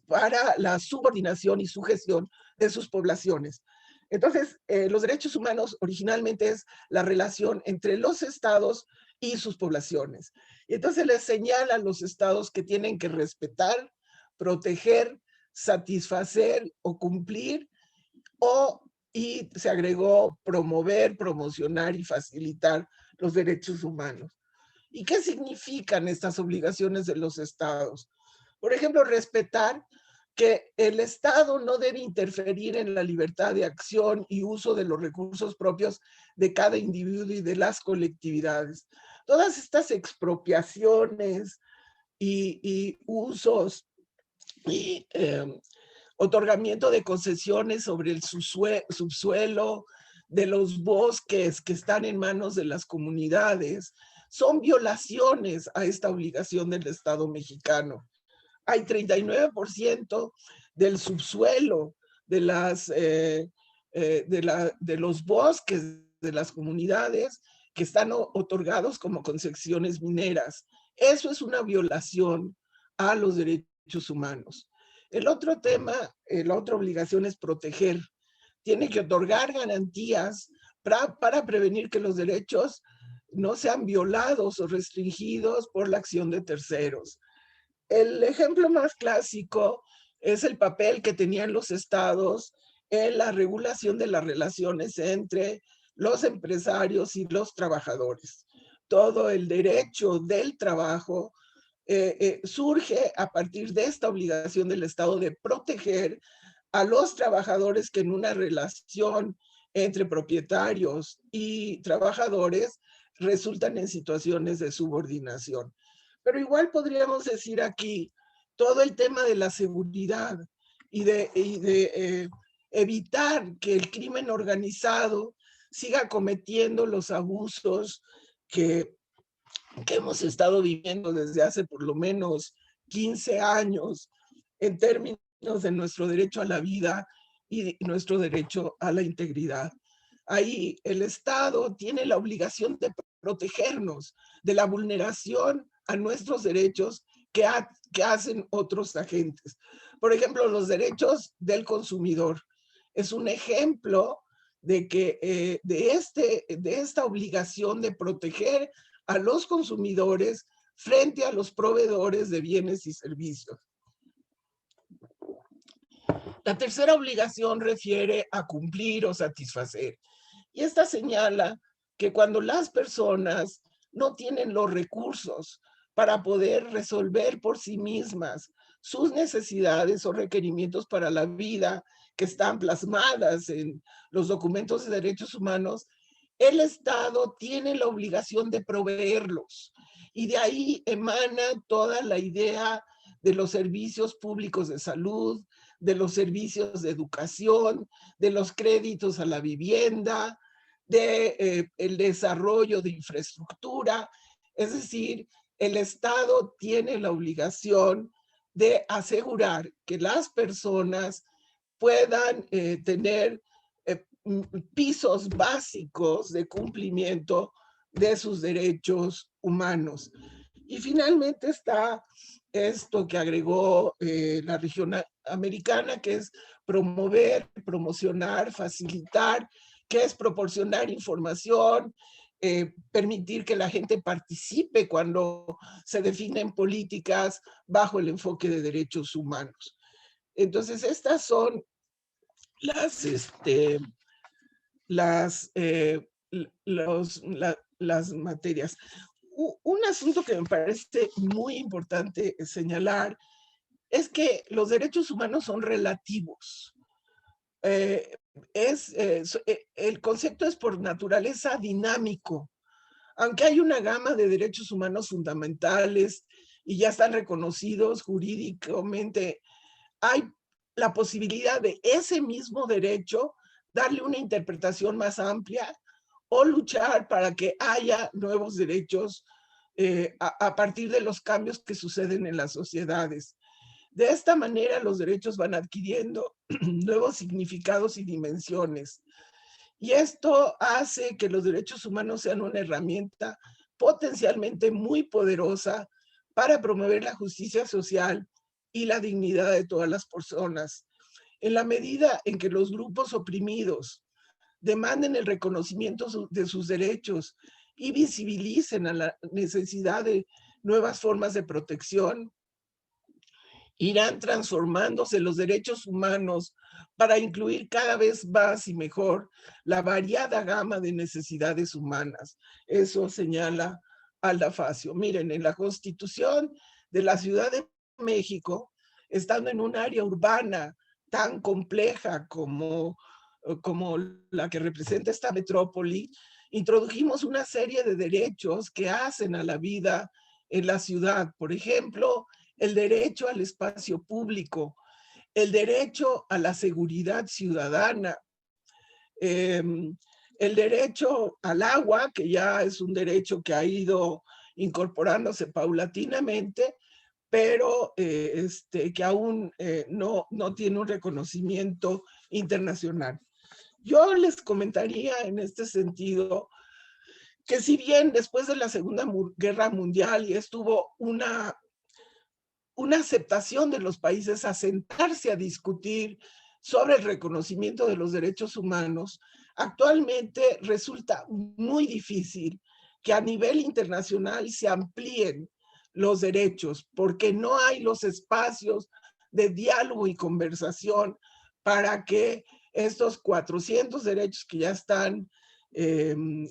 para la subordinación y sujeción de sus poblaciones. Entonces, los derechos humanos originalmente es la relación entre los estados y sus poblaciones. Y entonces les señala a los estados que tienen que respetar, proteger, satisfacer o cumplir o y se agregó promover, promocionar y facilitar los derechos humanos. ¿Y qué significan estas obligaciones de los estados? Por ejemplo, respetar que el Estado no debe interferir en la libertad de acción y uso de los recursos propios de cada individuo y de las colectividades. Todas estas expropiaciones y usos y otorgamiento de concesiones sobre el subsuelo de los bosques que están en manos de las comunidades son violaciones a esta obligación del Estado mexicano. Hay 39% del subsuelo de los bosques de las comunidades que están otorgados como concesiones mineras. Eso es una violación a los derechos humanos. El otro tema, la otra obligación es proteger. Tiene que otorgar garantías para prevenir que los derechos no sean violados o restringidos por la acción de terceros. El ejemplo más clásico es el papel que tenían los estados en la regulación de las relaciones entre los empresarios y los trabajadores. Todo el derecho del trabajo surge a partir de esta obligación del Estado de proteger a los trabajadores que en una relación entre propietarios y trabajadores resultan en situaciones de subordinación. Pero igual podríamos decir aquí todo el tema de la seguridad y de evitar que el crimen organizado siga cometiendo los abusos que hemos estado viviendo desde hace por lo menos 15 años en términos de nuestro derecho a la vida y nuestro derecho a la integridad. Ahí el Estado tiene la obligación de protegernos de la vulneración a nuestros derechos que hacen otros agentes. Por ejemplo, los derechos del consumidor. Es un ejemplo de que de esta obligación de proteger a los consumidores frente a los proveedores de bienes y servicios. La tercera obligación refiere a cumplir o satisfacer. Y esta señala que cuando las personas no tienen los recursos para poder resolver por sí mismas sus necesidades o requerimientos para la vida que están plasmadas en los documentos de derechos humanos, el Estado tiene la obligación de proveerlos. Y de ahí emana toda la idea de los servicios públicos de salud, de los servicios de educación, de los créditos a la vivienda, de el desarrollo de infraestructura. Es decir, el Estado tiene la obligación de asegurar que las personas puedan tener pisos básicos de cumplimiento de sus derechos humanos. Y finalmente está esto que agregó la región americana, que es promover, promocionar, facilitar, que es proporcionar información, permitir que la gente participe cuando se definen políticas bajo el enfoque de derechos humanos. Entonces, estas son las materias. Un asunto que me parece muy importante señalar es que los derechos humanos son relativos. El concepto es por naturaleza dinámico. Aunque hay una gama de derechos humanos fundamentales y ya están reconocidos jurídicamente, hay la posibilidad de ese mismo derecho darle una interpretación más amplia o luchar para que haya nuevos derechos a partir de los cambios que suceden en las sociedades. De esta manera, los derechos van adquiriendo nuevos significados y dimensiones. Y esto hace que los derechos humanos sean una herramienta potencialmente muy poderosa para promover la justicia social y la dignidad de todas las personas. En la medida en que los grupos oprimidos demanden el reconocimiento de sus derechos y visibilicen a la necesidad de nuevas formas de protección irán transformándose los derechos humanos para incluir cada vez más y mejor la variada gama de necesidades humanas. Eso señala Alda Facio. Miren, en la Constitución de la Ciudad de México, estando en un área urbana tan compleja como la que representa esta metrópoli, introdujimos una serie de derechos que hacen a la vida en la ciudad. Por ejemplo, el derecho al espacio público, el derecho a la seguridad ciudadana, el derecho al agua, que ya es un derecho que ha ido incorporándose paulatinamente, pero que aún no tiene un reconocimiento internacional. Yo les comentaría en este sentido que si bien después de la Segunda Guerra Mundial y estuvo una aceptación de los países a sentarse a discutir sobre el reconocimiento de los derechos humanos, actualmente resulta muy difícil que a nivel internacional se amplíen los derechos, porque no hay los espacios de diálogo y conversación para que estos 400 derechos que ya están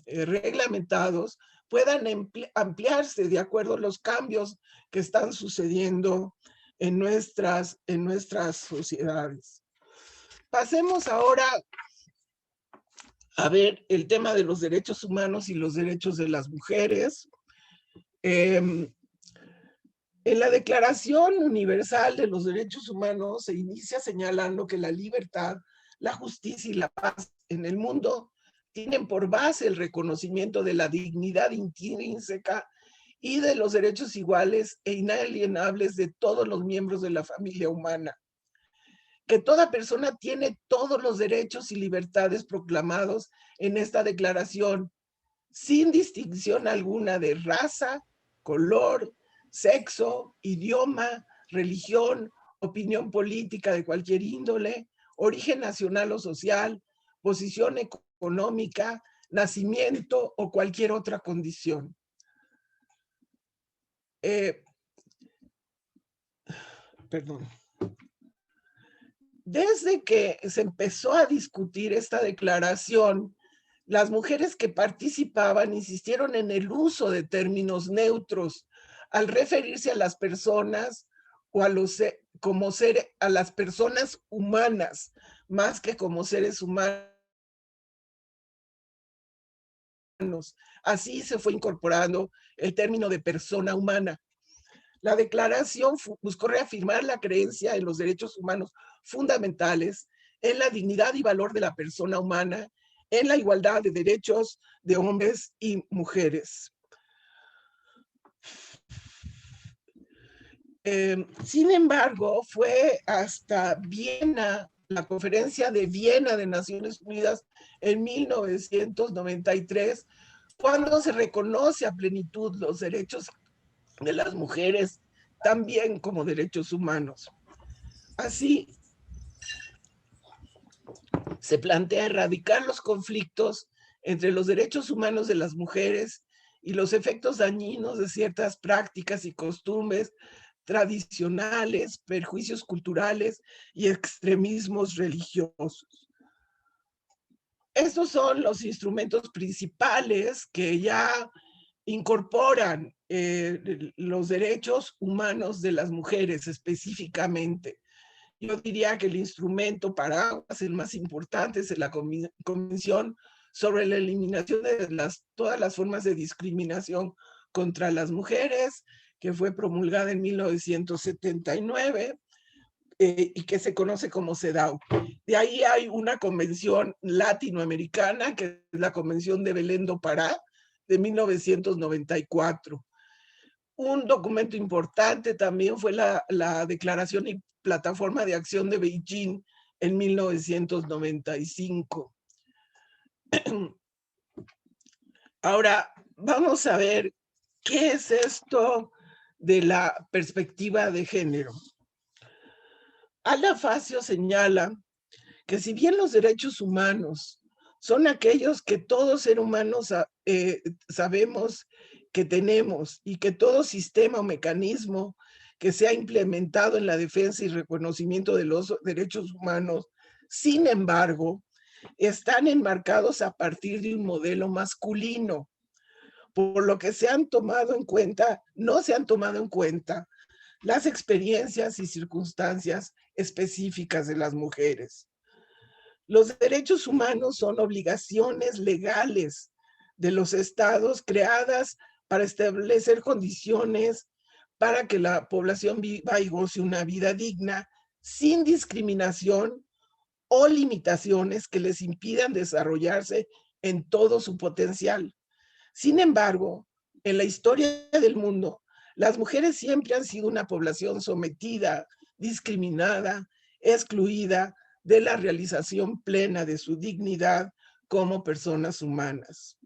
reglamentados puedan ampliarse de acuerdo a los cambios que están sucediendo en nuestras sociedades. Pasemos ahora a ver el tema de los derechos humanos y los derechos de las mujeres. En la Declaración Universal de los Derechos Humanos se inicia señalando que la libertad, la justicia y la paz en el mundo tienen por base el reconocimiento de la dignidad intrínseca y de los derechos iguales e inalienables de todos los miembros de la familia humana. Que toda persona tiene todos los derechos y libertades proclamados en esta declaración, sin distinción alguna de raza, color, sexo, idioma, religión, opinión política de cualquier índole, origen nacional o social, posición económica, nacimiento o cualquier otra condición. Perdón. Desde que se empezó a discutir esta declaración, las mujeres que participaban insistieron en el uso de términos neutros al referirse a las personas o a las personas humanas, más que como seres humanos. Así se fue incorporando el término de persona humana. La declaración buscó reafirmar la creencia en los derechos humanos fundamentales, en la dignidad y valor de la persona humana, en la igualdad de derechos de hombres y mujeres. Sin embargo, fue hasta Viena, la Conferencia de Viena de Naciones Unidas en 1993, cuando se reconoce a plenitud los derechos de las mujeres, también como derechos humanos. Así, se plantea erradicar los conflictos entre los derechos humanos de las mujeres y los efectos dañinos de ciertas prácticas y costumbres tradicionales, perjuicios culturales y extremismos religiosos. Estos son los instrumentos principales que ya incorporan los derechos humanos de las mujeres específicamente. Yo diría que el instrumento paraguas, el más importante, es la Convención sobre la eliminación de todas las formas de discriminación contra las mujeres, que fue promulgada en 1979 y que se conoce como CEDAW. De ahí hay una convención latinoamericana, que es la Convención de Belém do Pará, de 1994. Un documento importante también fue la Declaración y Plataforma de Acción de Beijing en 1995. Ahora, vamos a ver qué es esto de la perspectiva de género. Alda Facio señala que si bien los derechos humanos son aquellos que todo ser humano sabemos que tenemos y que todo sistema o mecanismo que se ha implementado en la defensa y reconocimiento de los derechos humanos, sin embargo, están enmarcados a partir de un modelo masculino, por lo que no se han tomado en cuenta las experiencias y circunstancias específicas de las mujeres. Los derechos humanos son obligaciones legales de los estados creadas para establecer condiciones para que la población viva y goce una vida digna, sin discriminación o limitaciones que les impidan desarrollarse en todo su potencial. Sin embargo, en la historia del mundo, las mujeres siempre han sido una población sometida, discriminada, excluida de la realización plena de su dignidad como personas humanas.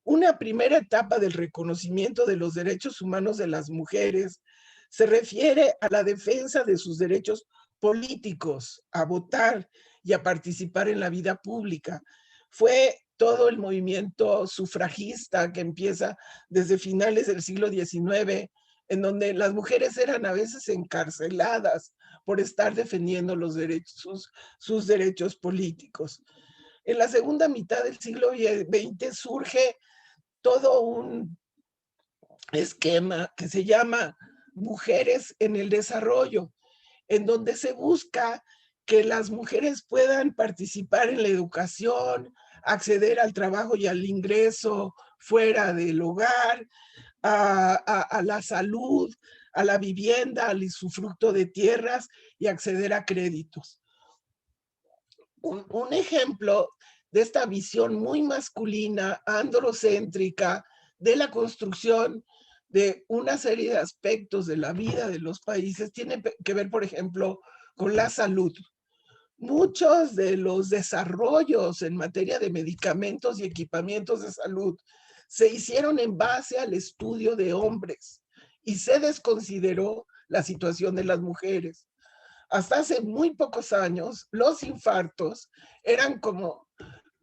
Una primera etapa del reconocimiento de los derechos humanos de las mujeres se refiere a la defensa de sus derechos políticos, a votar y a participar en la vida pública. Fue todo el movimiento sufragista que empieza desde finales del siglo XIX, en donde las mujeres eran a veces encarceladas por estar defendiendo sus derechos políticos. En la segunda mitad del siglo XX surge todo un esquema que se llama Mujeres en el Desarrollo, en donde se busca que las mujeres puedan participar en la educación, acceder al trabajo y al ingreso fuera del hogar, a la salud, a la vivienda, al usufructo de tierras y acceder a créditos. Un ejemplo de esta visión muy masculina, androcéntrica, de la construcción de una serie de aspectos de la vida de los países, tiene que ver, por ejemplo, con la salud. Muchos de los desarrollos en materia de medicamentos y equipamientos de salud se hicieron en base al estudio de hombres y se desconsideró la situación de las mujeres. Hasta hace muy pocos años, los infartos eran como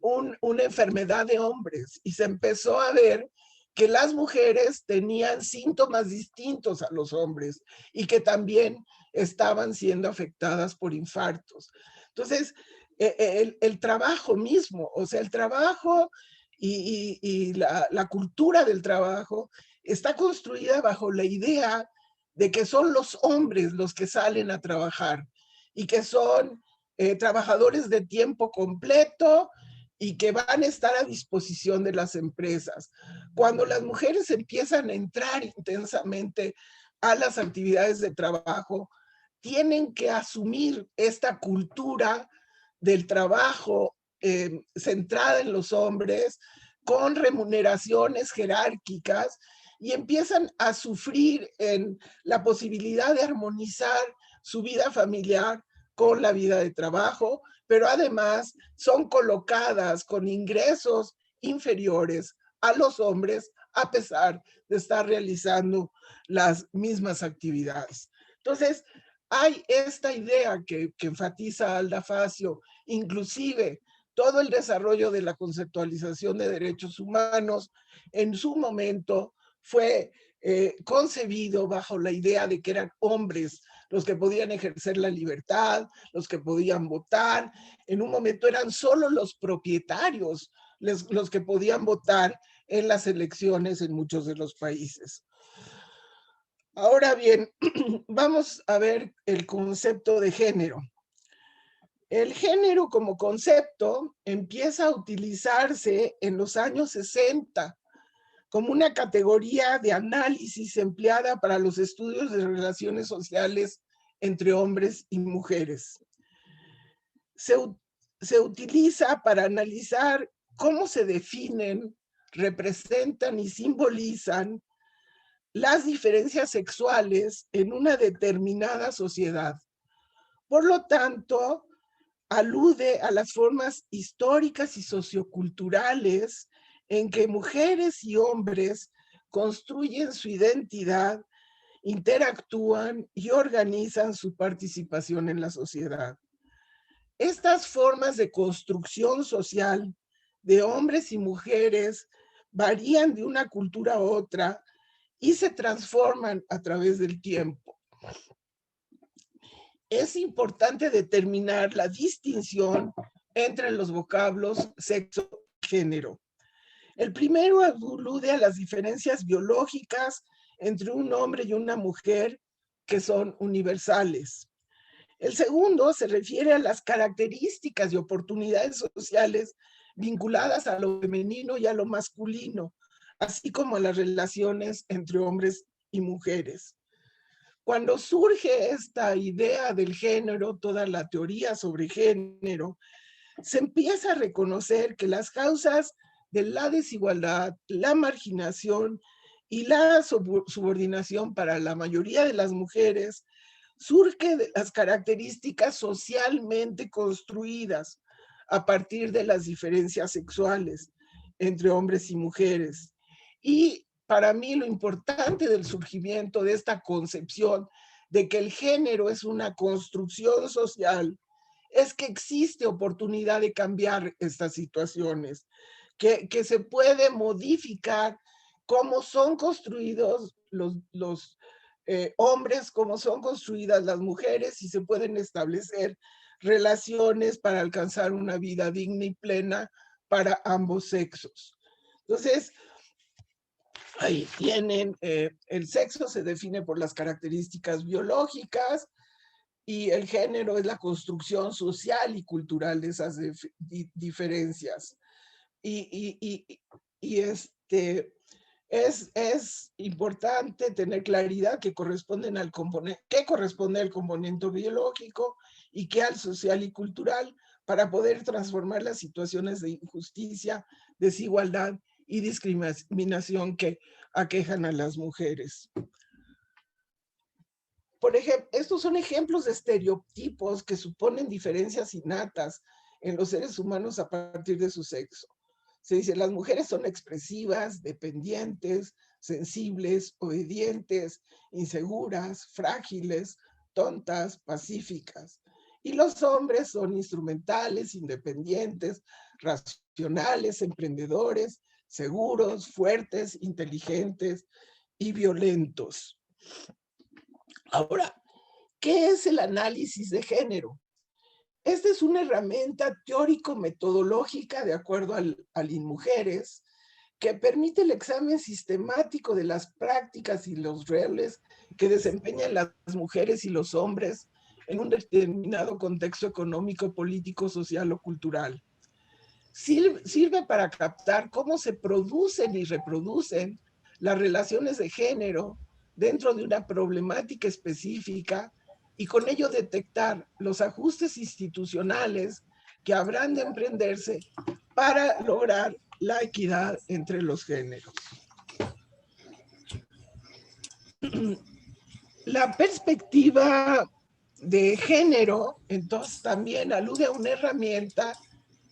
una enfermedad de hombres y se empezó a ver que las mujeres tenían síntomas distintos a los hombres y que también estaban siendo afectadas por infartos. Entonces, el trabajo mismo, o sea, el trabajo y la cultura del trabajo está construida bajo la idea de que son los hombres los que salen a trabajar y que son trabajadores de tiempo completo y que van a estar a disposición de las empresas. Cuando las mujeres empiezan a entrar intensamente a las actividades de trabajo, tienen que asumir esta cultura del trabajo centrada en los hombres, con remuneraciones jerárquicas, y empiezan a sufrir en la posibilidad de armonizar su vida familiar con la vida de trabajo, pero además son colocadas con ingresos inferiores a los hombres a pesar de estar realizando las mismas actividades. Entonces, hay esta idea que enfatiza Alda Facio, inclusive todo el desarrollo de la conceptualización de derechos humanos en su momento fue concebido bajo la idea de que eran hombres los que podían ejercer la libertad, los que podían votar. En un momento eran solo los propietarios los que podían votar en las elecciones en muchos de los países. Ahora bien, vamos a ver el concepto de género. El género como concepto empieza a utilizarse en los años 60 como una categoría de análisis empleada para los estudios de relaciones sociales entre hombres y mujeres. Se utiliza para analizar cómo se definen, representan y simbolizan las diferencias sexuales en una determinada sociedad. Por lo tanto, alude a las formas históricas y socioculturales en que mujeres y hombres construyen su identidad, interactúan y organizan su participación en la sociedad. Estas formas de construcción social de hombres y mujeres varían de una cultura a otra y se transforman a través del tiempo. es importante determinar la distinción entre los vocablos sexo y género. El primero alude a las diferencias biológicas entre un hombre y una mujer que son universales. El segundo se refiere a las características y oportunidades sociales vinculadas a lo femenino y a lo masculino, así como a las relaciones entre hombres y mujeres. Cuando surge esta idea del género, toda la teoría sobre género, se empieza a reconocer que las causas de la desigualdad, la marginación y la subordinación para la mayoría de las mujeres surge de las características socialmente construidas a partir de las diferencias sexuales entre hombres y mujeres. Y para mí lo importante del surgimiento de esta concepción de que el género es una construcción social es que existe oportunidad de cambiar estas situaciones, que se puede modificar cómo son construidos los hombres, cómo son construidas las mujeres y se pueden establecer relaciones para alcanzar una vida digna y plena para ambos sexos. Entonces, ahí tienen, el sexo se define por las características biológicas y el género es la construcción social y cultural de esas diferencias. Es importante tener claridad que corresponde al componente biológico y qué al social y cultural para poder transformar las situaciones de injusticia, desigualdad y discriminación que aquejan a las mujeres. Por ejemplo, estos son ejemplos de estereotipos que suponen diferencias innatas en los seres humanos a partir de su sexo. Se dice, las mujeres son expresivas, dependientes, sensibles, obedientes, inseguras, frágiles, tontas, pacíficas. Y los hombres son instrumentales, independientes, racionales, emprendedores, seguros, fuertes, inteligentes y violentos. Ahora, ¿qué es el análisis de género? Esta es una herramienta teórico-metodológica de acuerdo al INMujeres que permite el examen sistemático de las prácticas y los roles que desempeñan las mujeres y los hombres en un determinado contexto económico, político, social o cultural. Sirve para captar cómo se producen y reproducen las relaciones de género dentro de una problemática específica y con ello detectar los ajustes institucionales que habrán de emprenderse para lograr la equidad entre los géneros. La perspectiva de género, entonces, también alude a una herramienta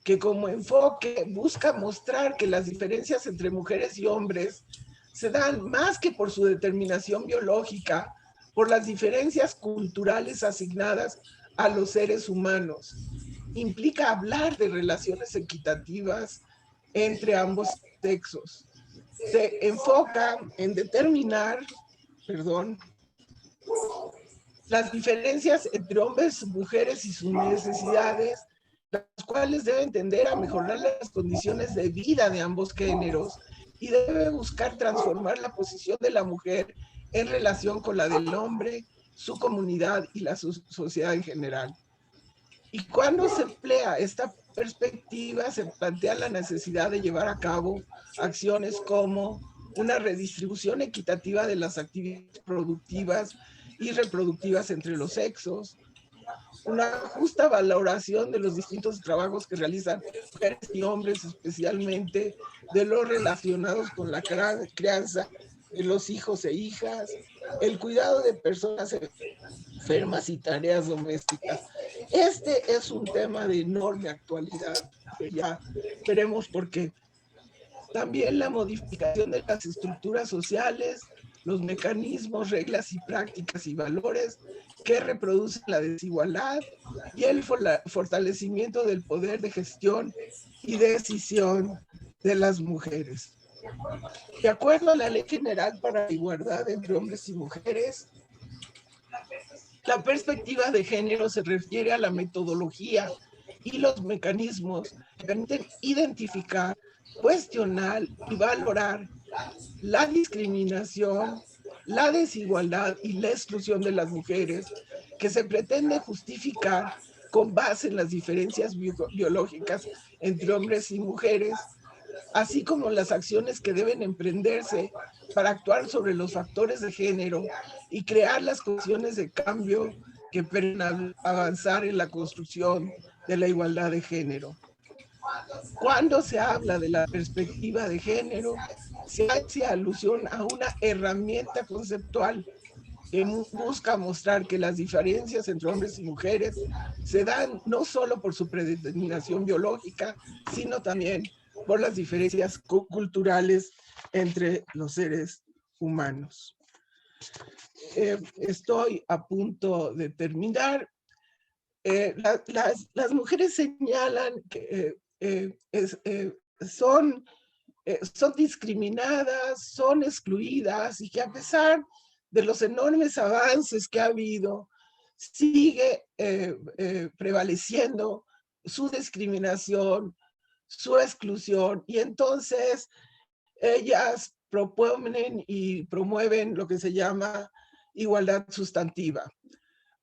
que como enfoque busca mostrar que las diferencias entre mujeres y hombres se dan más que por su determinación biológica, por las diferencias culturales asignadas a los seres humanos. Implica hablar de relaciones equitativas entre ambos sexos. Se enfoca en determinar, las diferencias entre hombres y mujeres y sus necesidades, las cuales deben tender a mejorar las condiciones de vida de ambos géneros y debe buscar transformar la posición de la mujer en relación con la del hombre, su comunidad y la sociedad en general. Y cuando se emplea esta perspectiva, se plantea la necesidad de llevar a cabo acciones como una redistribución equitativa de las actividades productivas y reproductivas entre los sexos, una justa valoración de los distintos trabajos que realizan mujeres y hombres, especialmente de los relacionados con la crianza de los hijos e hijas, el cuidado de personas enfermas y tareas domésticas. Este es un tema de enorme actualidad, que ya veremos por qué. También la modificación de las estructuras sociales, los mecanismos, reglas y prácticas y valores que reproducen la desigualdad y el fortalecimiento del poder de gestión y decisión de las mujeres. De acuerdo a la Ley General para la Igualdad entre Hombres y Mujeres, La perspectiva de género se refiere a la metodología y los mecanismos que permiten identificar, cuestionar y valorar la discriminación, la desigualdad y la exclusión de las mujeres que se pretende justificar con base en las diferencias biológicas entre hombres y mujeres, así como las acciones que deben emprenderse para actuar sobre los factores de género y crear las condiciones de cambio que permitan avanzar en la construcción de la igualdad de género. Cuando se habla de la perspectiva de género, se hace alusión a una herramienta conceptual que busca mostrar que las diferencias entre hombres y mujeres se dan no solo por su predeterminación biológica, sino también por las diferencias culturales entre los seres humanos. Estoy a punto de terminar. Las mujeres señalan que son discriminadas, son excluidas y que a pesar de los enormes avances que ha habido, sigue prevaleciendo su discriminación, su exclusión, y entonces ellas proponen y promueven lo que se llama igualdad sustantiva.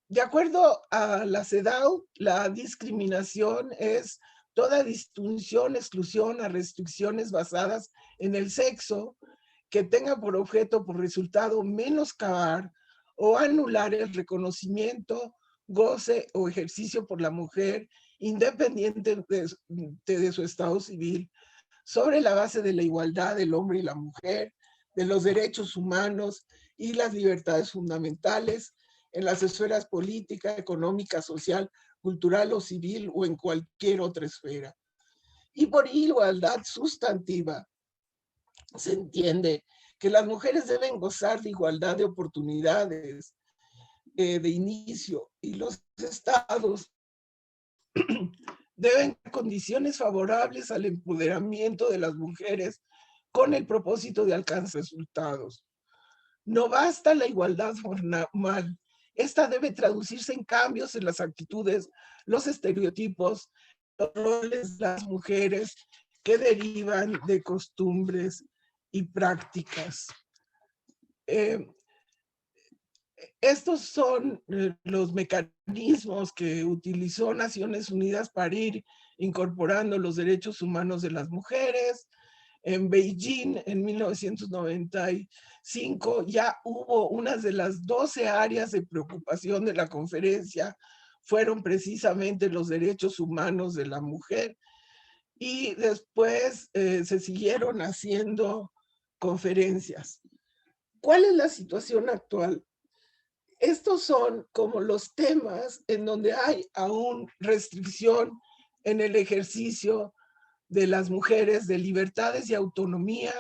De acuerdo a la CEDAW, la discriminación es toda distinción, exclusión o restricciones basadas en el sexo que tenga por objeto, por resultado, menoscabar o anular el reconocimiento, goce o ejercicio por la mujer, independiente de su estado civil, sobre la base de la igualdad del hombre y la mujer, de los derechos humanos y las libertades fundamentales en las esferas política, económica, social, cultural o civil o en cualquier otra esfera. Y por igualdad sustantiva se entiende que las mujeres deben gozar de igualdad de oportunidades de inicio, y los estados deben dar condiciones favorables al empoderamiento de las mujeres con el propósito de alcanzar resultados. No basta la igualdad formal. Esta debe traducirse en cambios en las actitudes, los estereotipos, los roles de las mujeres que derivan de costumbres y prácticas. Estos son los mecanismos que utilizó Naciones Unidas para ir incorporando los derechos humanos de las mujeres. En Beijing, en 1995, ya hubo unas de las 12 áreas de preocupación de la conferencia, fueron precisamente los derechos humanos de la mujer. Y después se siguieron haciendo conferencias. ¿Cuál es la situación actual? Estos son como los temas en donde hay aún restricción en el ejercicio de las mujeres, de libertades y autonomía,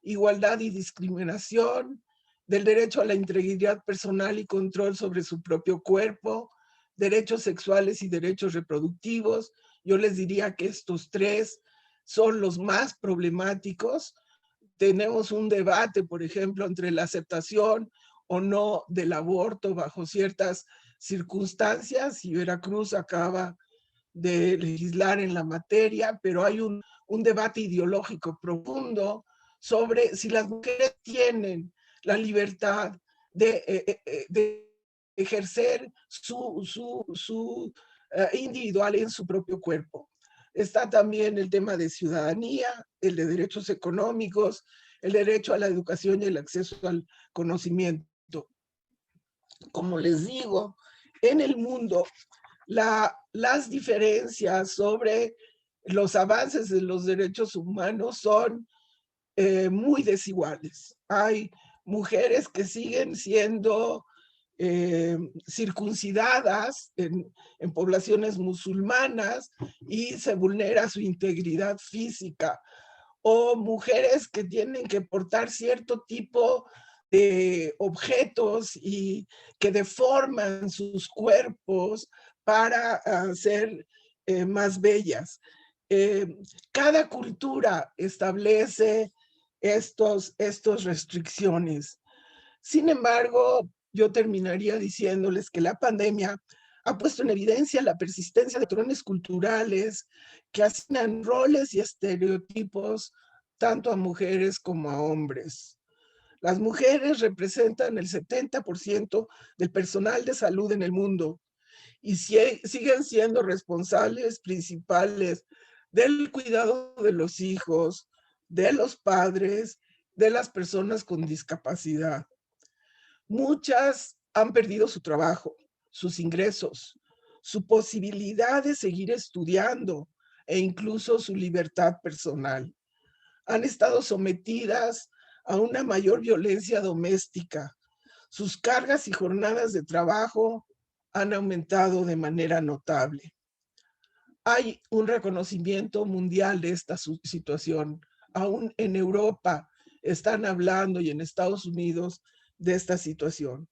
igualdad y discriminación, del derecho a la integridad personal y control sobre su propio cuerpo, derechos sexuales y derechos reproductivos. Yo les diría que estos tres son los más problemáticos. Tenemos un debate, por ejemplo, entre la aceptación o no del aborto bajo ciertas circunstancias, y Veracruz acaba de legislar en la materia, pero hay un debate ideológico profundo sobre si las mujeres tienen la libertad de ejercer su individual en su propio cuerpo. Está también el tema de ciudadanía, el de derechos económicos, el derecho a la educación y el acceso al conocimiento. Como les digo, en el mundo, las diferencias sobre los avances de los derechos humanos son muy desiguales. Hay mujeres que siguen siendo circuncidadas en poblaciones musulmanas y se vulnera su integridad física, o mujeres que tienen que portar cierto tipo de objetos y que deforman sus cuerpos para ser más bellas. Cada cultura establece estas restricciones. Sin embargo, yo terminaría diciéndoles que la pandemia ha puesto en evidencia la persistencia de patrones culturales que asignan roles y estereotipos tanto a mujeres como a hombres. Las mujeres representan el 70% del personal de salud en el mundo y siguen siendo responsables principales del cuidado de los hijos, de los padres, de las personas con discapacidad. Muchas han perdido su trabajo, sus ingresos, su posibilidad de seguir estudiando e incluso su libertad personal. Han estado sometidas a una mayor violencia doméstica. Sus cargas y jornadas de trabajo han aumentado de manera notable. Hay un reconocimiento mundial de esta situación. Aún en Europa están hablando y en Estados Unidos de esta situación.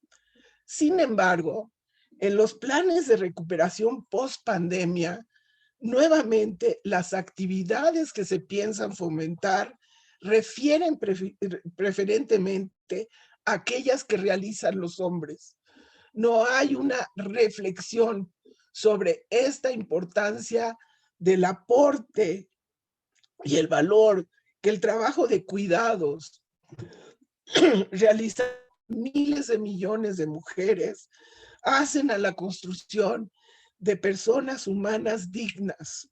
Sin embargo, en los planes de recuperación post-pandemia, nuevamente las actividades que se piensan fomentar refieren preferentemente a aquellas que realizan los hombres. No hay una reflexión sobre esta importancia del aporte y el valor que el trabajo de cuidados realiza miles de millones de mujeres hacen a la construcción de personas humanas dignas.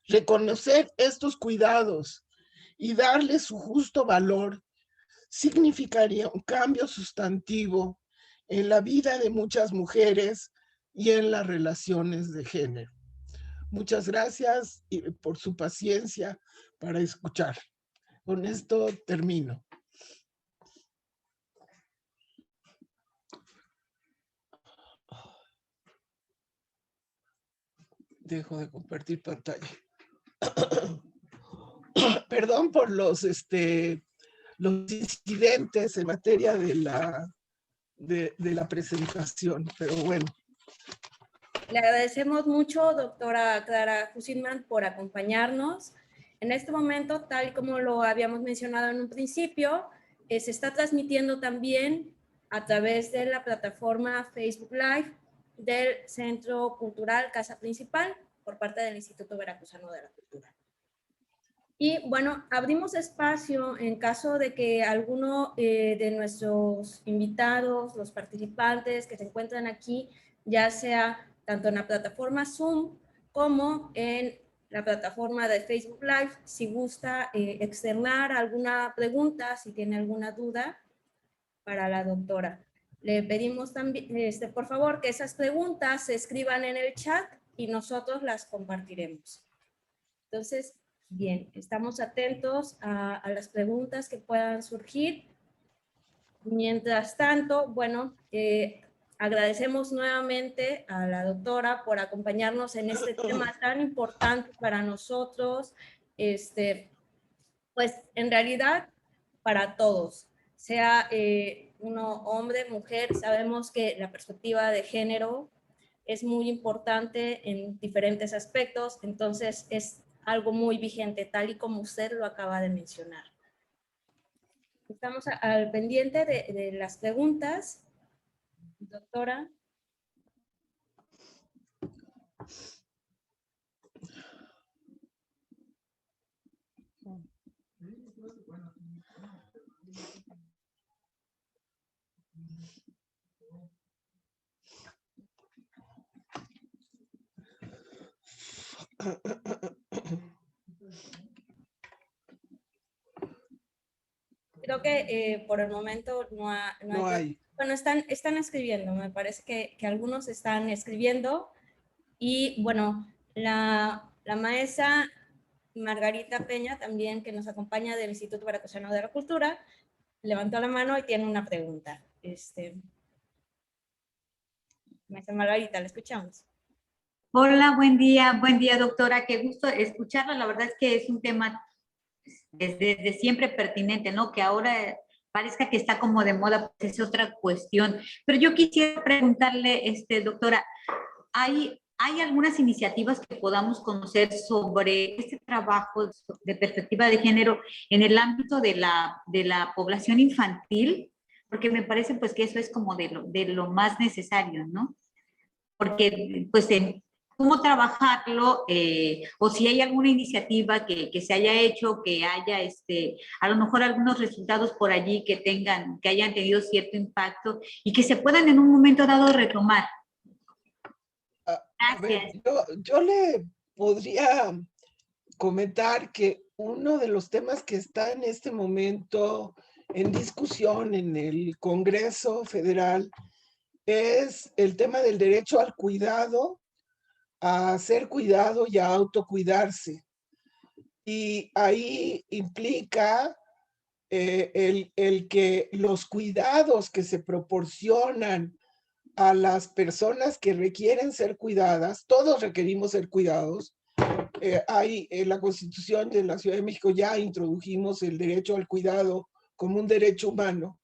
Reconocer estos cuidados y darles su justo valor significaría un cambio sustantivo en la vida de muchas mujeres y en las relaciones de género. Muchas gracias por su paciencia para escuchar. Con esto termino. Dejo de compartir pantalla. Perdón por los incidentes en materia de la presentación, pero bueno. Le agradecemos mucho, doctora Clara Hussinman, por acompañarnos. En este momento, tal como lo habíamos mencionado en un principio, se está transmitiendo también a través de la plataforma Facebook Live del Centro Cultural Casa Principal por parte del Instituto Veracruzano de la Cultura. Y bueno, abrimos espacio en caso de que alguno de nuestros invitados, los participantes que se encuentran aquí, ya sea tanto en la plataforma Zoom como en la plataforma de Facebook Live, si gusta externar alguna pregunta, si tiene alguna duda para la doctora. Le pedimos también, por favor, que esas preguntas se escriban en el chat y nosotros las compartiremos. Entonces, bien, estamos atentos a las preguntas que puedan surgir. Mientras tanto, bueno, agradecemos nuevamente a la doctora por acompañarnos en este tema tan importante para nosotros, pues en realidad para todos, sea uno hombre, mujer. Sabemos que la perspectiva de género es muy importante en diferentes aspectos, entonces es algo muy vigente, tal y como usted lo acaba de mencionar. Estamos al pendiente de las preguntas. Doctora. Creo que por el momento no hay. Bueno, están escribiendo, me parece que algunos están escribiendo. Y bueno, la maestra Margarita Peña, también que nos acompaña del Instituto Veracruzano de la Cultura, levantó la mano y tiene una pregunta. Maestra Margarita, la escuchamos. Hola, buen día doctora, qué gusto escucharla. La verdad es que es un tema desde siempre pertinente, ¿no? Que ahora parezca que está como de moda, pues es otra cuestión. Pero yo quisiera preguntarle, doctora, ¿hay algunas iniciativas que podamos conocer sobre este trabajo de perspectiva de género en el ámbito de la población infantil? porque me parece pues que eso es como de lo más necesario, ¿no? Porque pues cómo trabajarlo, o si hay alguna iniciativa que se haya hecho, que haya a lo mejor algunos resultados por allí que hayan tenido cierto impacto y que se puedan en un momento dado retomar. A ver, Gracias. yo le podría comentar que uno de los temas que está en este momento en discusión en el Congreso Federal es el tema del derecho al cuidado, a ser cuidado y a autocuidarse. Y ahí implica el que los cuidados que se proporcionan a las personas que requieren ser cuidadas, todos requerimos ser cuidados. Hay en la Constitución de la Ciudad de México ya introdujimos el derecho al cuidado como un derecho humano,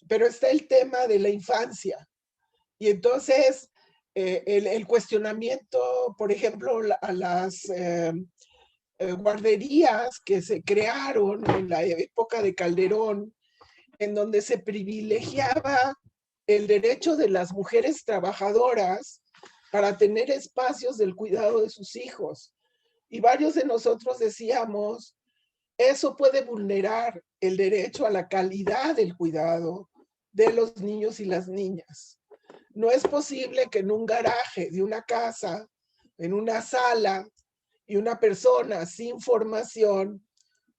pero está el tema de la infancia. Y entonces el cuestionamiento, por ejemplo, a las guarderías que se crearon en la época de Calderón, en donde se privilegiaba el derecho de las mujeres trabajadoras para tener espacios del cuidado de sus hijos. Y varios de nosotros decíamos, eso puede vulnerar el derecho a la calidad del cuidado de los niños y las niñas. No es posible que en un garaje de una casa, en una sala, y una persona sin formación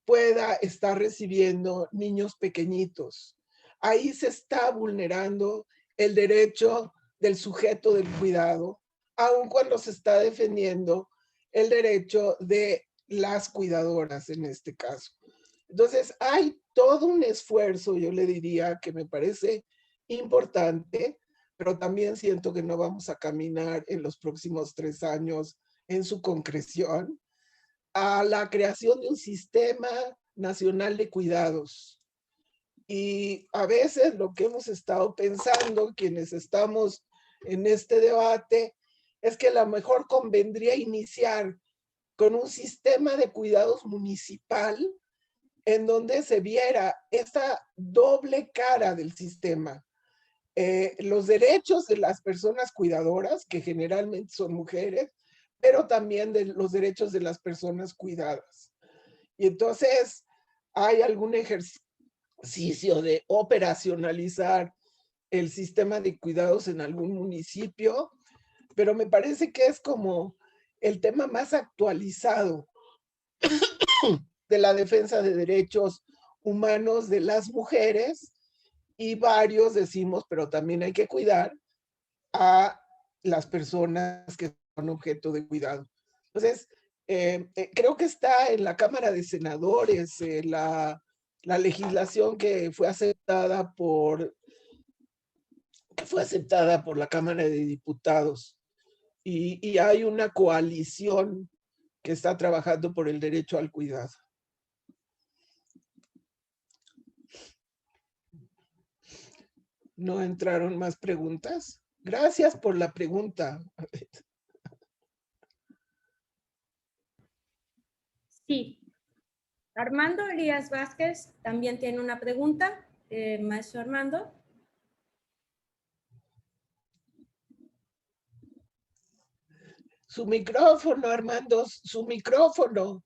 pueda estar recibiendo niños pequeñitos. Ahí se está vulnerando el derecho del sujeto del cuidado, aun cuando se está defendiendo el derecho de las cuidadoras en este caso. Entonces, hay todo un esfuerzo, yo le diría, que me parece importante, pero también siento que no vamos a caminar en los próximos 3 años en su concreción, a la creación de un sistema nacional de cuidados. Y a veces lo que hemos estado pensando, quienes estamos en este debate, es que a lo mejor convendría iniciar con un sistema de cuidados municipal en donde se viera esta doble cara del sistema. Los derechos de las personas cuidadoras, que generalmente son mujeres, pero también de los derechos de las personas cuidadas. Y entonces hay algún ejercicio de operacionalizar el sistema de cuidados en algún municipio, pero me parece que es como el tema más actualizado de la defensa de derechos humanos de las mujeres, y varios decimos, pero también hay que cuidar a las personas que son objeto de cuidado. Entonces, creo que está en la Cámara de Senadores la legislación que fue aceptada por la Cámara de Diputados, y hay una coalición que está trabajando por el derecho al cuidado. ¿No entraron más preguntas? Gracias por la pregunta. Sí. Armando Elías Vázquez también tiene una pregunta. Maestro Armando. Su micrófono, Armando, su micrófono.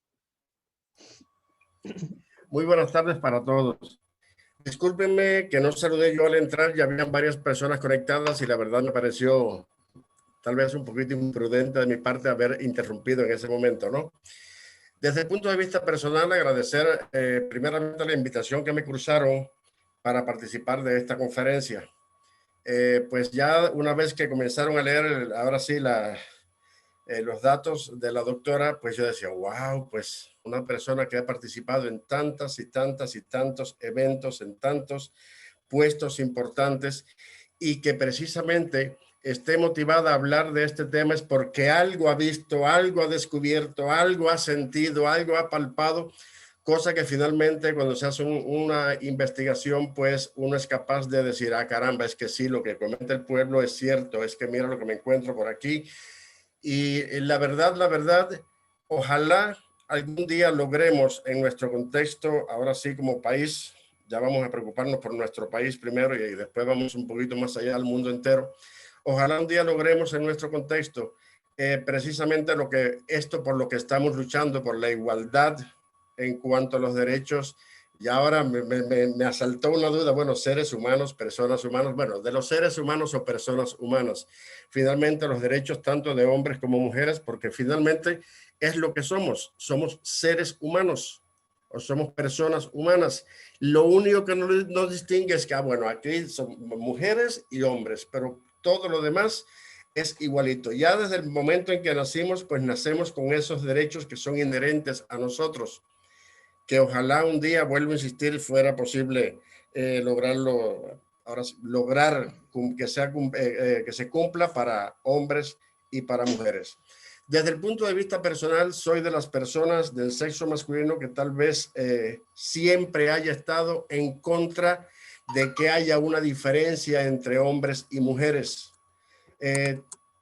Muy buenas tardes para todos. Discúlpenme que no saludé yo al entrar, ya habían varias personas conectadas y la verdad me pareció tal vez un poquito imprudente de mi parte haber interrumpido en ese momento, ¿no? Desde el punto de vista personal, agradecer primeramente la invitación que me cruzaron para participar de esta conferencia. Pues ya una vez que comenzaron a leer, ahora sí, los datos de la doctora, pues yo decía, wow, pues una persona que ha participado en tantas y tantas y tantos eventos, en tantos puestos importantes, y que precisamente esté motivada a hablar de este tema es porque algo ha visto, algo ha descubierto, algo ha sentido, algo ha palpado, cosa que finalmente cuando se hace una investigación, pues uno es capaz de decir, ah, caramba, es que sí, lo que comenta el pueblo es cierto, es que mira lo que me encuentro por aquí. Y la verdad, ojalá algún día logremos en nuestro contexto, ahora sí como país ya vamos a preocuparnos por nuestro país primero y después vamos un poquito más allá al mundo entero. Ojalá un día logremos en nuestro contexto precisamente por lo que estamos luchando, por la igualdad en cuanto a los derechos. Y ahora me asaltó una duda, bueno, seres humanos, personas humanas, bueno, de los seres humanos o personas humanas. Finalmente los derechos tanto de hombres como mujeres, porque finalmente es lo que somos seres humanos o somos personas humanas. Lo único que nos distingue es que, bueno, aquí son mujeres y hombres, pero todo lo demás es igualito. Ya desde el momento en que nacimos, pues nacemos con esos derechos que son inherentes a nosotros, que ojalá un día, vuelvo a insistir, fuera posible lograrlo, ahora lograr que se cumpla para hombres y para mujeres. Desde el punto de vista personal, soy de las personas del sexo masculino que tal vez siempre haya estado en contra de que haya una diferencia entre hombres y mujeres.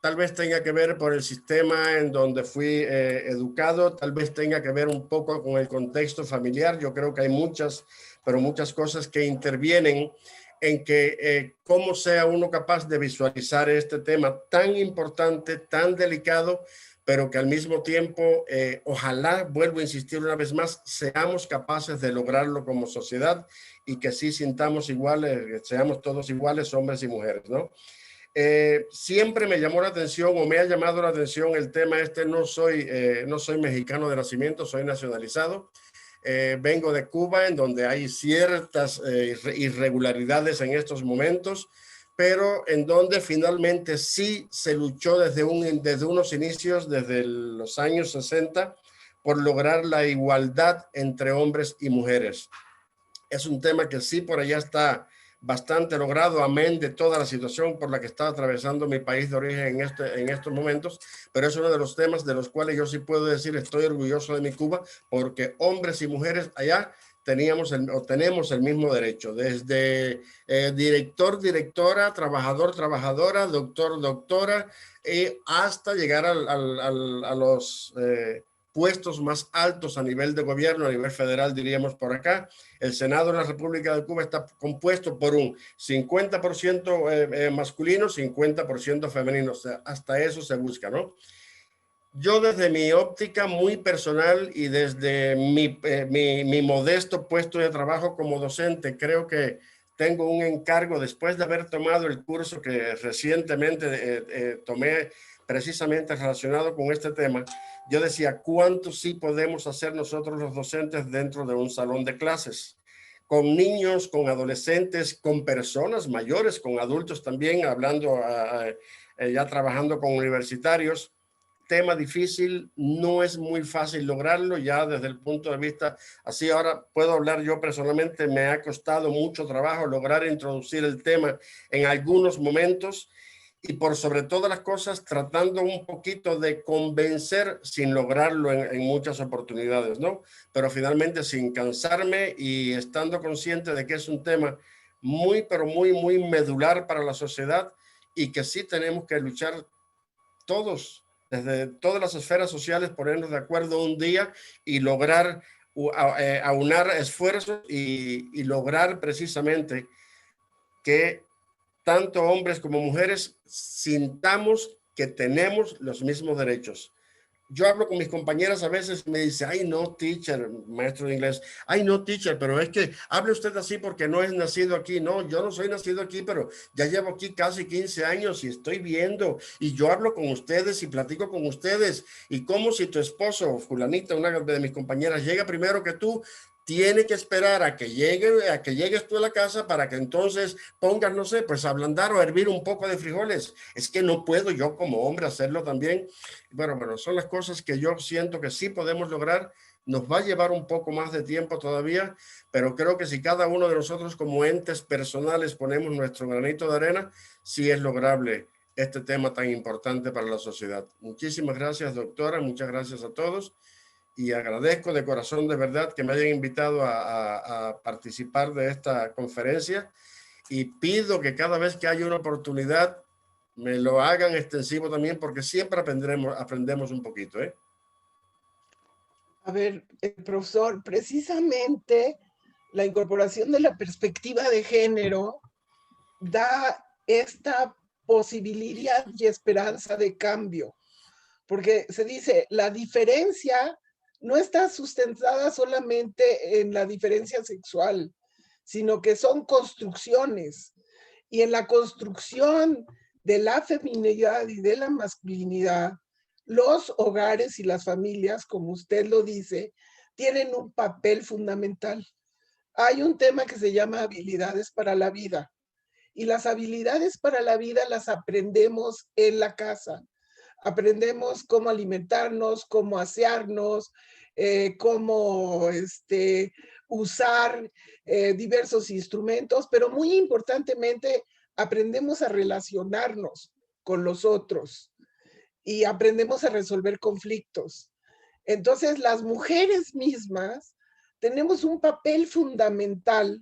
Tal vez tenga que ver por el sistema en donde fui educado, tal vez tenga que ver un poco con el contexto familiar. Yo creo que hay muchas cosas que intervienen en que cómo sea uno capaz de visualizar este tema tan importante, tan delicado, pero que al mismo tiempo, ojalá, vuelvo a insistir una vez más, seamos capaces de lograrlo como sociedad y que sí sintamos iguales, seamos todos iguales, hombres y mujeres, ¿no? Siempre me llamó la atención o me ha llamado la atención el tema no soy mexicano de nacimiento, soy nacionalizado. Vengo de Cuba, en donde hay ciertas irregularidades en estos momentos, pero en donde finalmente sí se luchó desde unos inicios, desde los años 60, por lograr la igualdad entre hombres y mujeres. Es un tema que sí por allá está bastante logrado, amén de toda la situación por la que está atravesando mi país de origen en estos momentos, pero es uno de los temas de los cuales yo sí puedo decir estoy orgulloso de mi Cuba, porque hombres y mujeres allá tenemos el mismo derecho, desde director, directora, trabajador, trabajadora, doctor, doctora, hasta llegar a los puestos más altos a nivel de gobierno, a nivel federal, diríamos por acá. El Senado de la República de Cuba está compuesto por un 50% masculino, 50% femenino. O sea, hasta eso se busca, ¿no? Yo desde mi óptica muy personal y desde mi modesto puesto de trabajo como docente, creo que tengo un encargo después de haber tomado el curso que recientemente tomé precisamente relacionado con este tema. Yo decía, ¿cuánto sí podemos hacer nosotros los docentes dentro de un salón de clases? Con niños, con adolescentes, con personas mayores, con adultos también, hablando, ya trabajando con universitarios. Tema difícil, no es muy fácil lograrlo ya desde el punto de vista, así ahora puedo hablar yo personalmente, me ha costado mucho trabajo lograr introducir el tema en algunos momentos y por sobre todas las cosas tratando un poquito de convencer sin lograrlo en muchas oportunidades, ¿no? Pero finalmente sin cansarme y estando consciente de que es un tema muy, pero muy, muy medular para la sociedad y que sí tenemos que luchar todos, desde todas las esferas sociales, ponernos de acuerdo un día y lograr aunar esfuerzos y lograr precisamente que tanto hombres como mujeres sintamos que tenemos los mismos derechos. Yo hablo con mis compañeras a veces y me dice, ay no, teacher, maestro de inglés, ay no, teacher, pero es que hable usted así porque no es nacido aquí. No, yo no soy nacido aquí, pero ya llevo aquí casi 15 años y estoy viendo y yo hablo con ustedes y platico con ustedes. Y como si tu esposo, fulanita, una de mis compañeras, llega primero que tú, tiene que esperar a que llegues tú a la casa para que entonces pongas, no sé, pues ablandar o hervir un poco de frijoles. Es que no puedo yo como hombre hacerlo también. Bueno, son las cosas que yo siento que sí podemos lograr. Nos va a llevar un poco más de tiempo todavía, pero creo que si cada uno de nosotros como entes personales ponemos nuestro granito de arena, sí es lograble este tema tan importante para la sociedad. Muchísimas gracias, doctora. Muchas gracias a todos. Y agradezco de corazón, de verdad, que me hayan invitado a participar de esta conferencia y pido que cada vez que haya una oportunidad me lo hagan extensivo también porque siempre aprendemos un poquito, ¿eh? A ver, profesor, precisamente la incorporación de la perspectiva de género da esta posibilidad y esperanza de cambio, porque se dice, la diferencia no está sustentada solamente en la diferencia sexual, sino que son construcciones, y en la construcción de la feminidad y de la masculinidad, los hogares y las familias, como usted lo dice, tienen un papel fundamental. Hay un tema que se llama habilidades para la vida, y las habilidades para la vida las aprendemos en la casa. Aprendemos cómo alimentarnos, cómo asearnos, cómo usar diversos instrumentos, pero muy importantemente aprendemos a relacionarnos con los otros y aprendemos a resolver conflictos. Entonces, las mujeres mismas tenemos un papel fundamental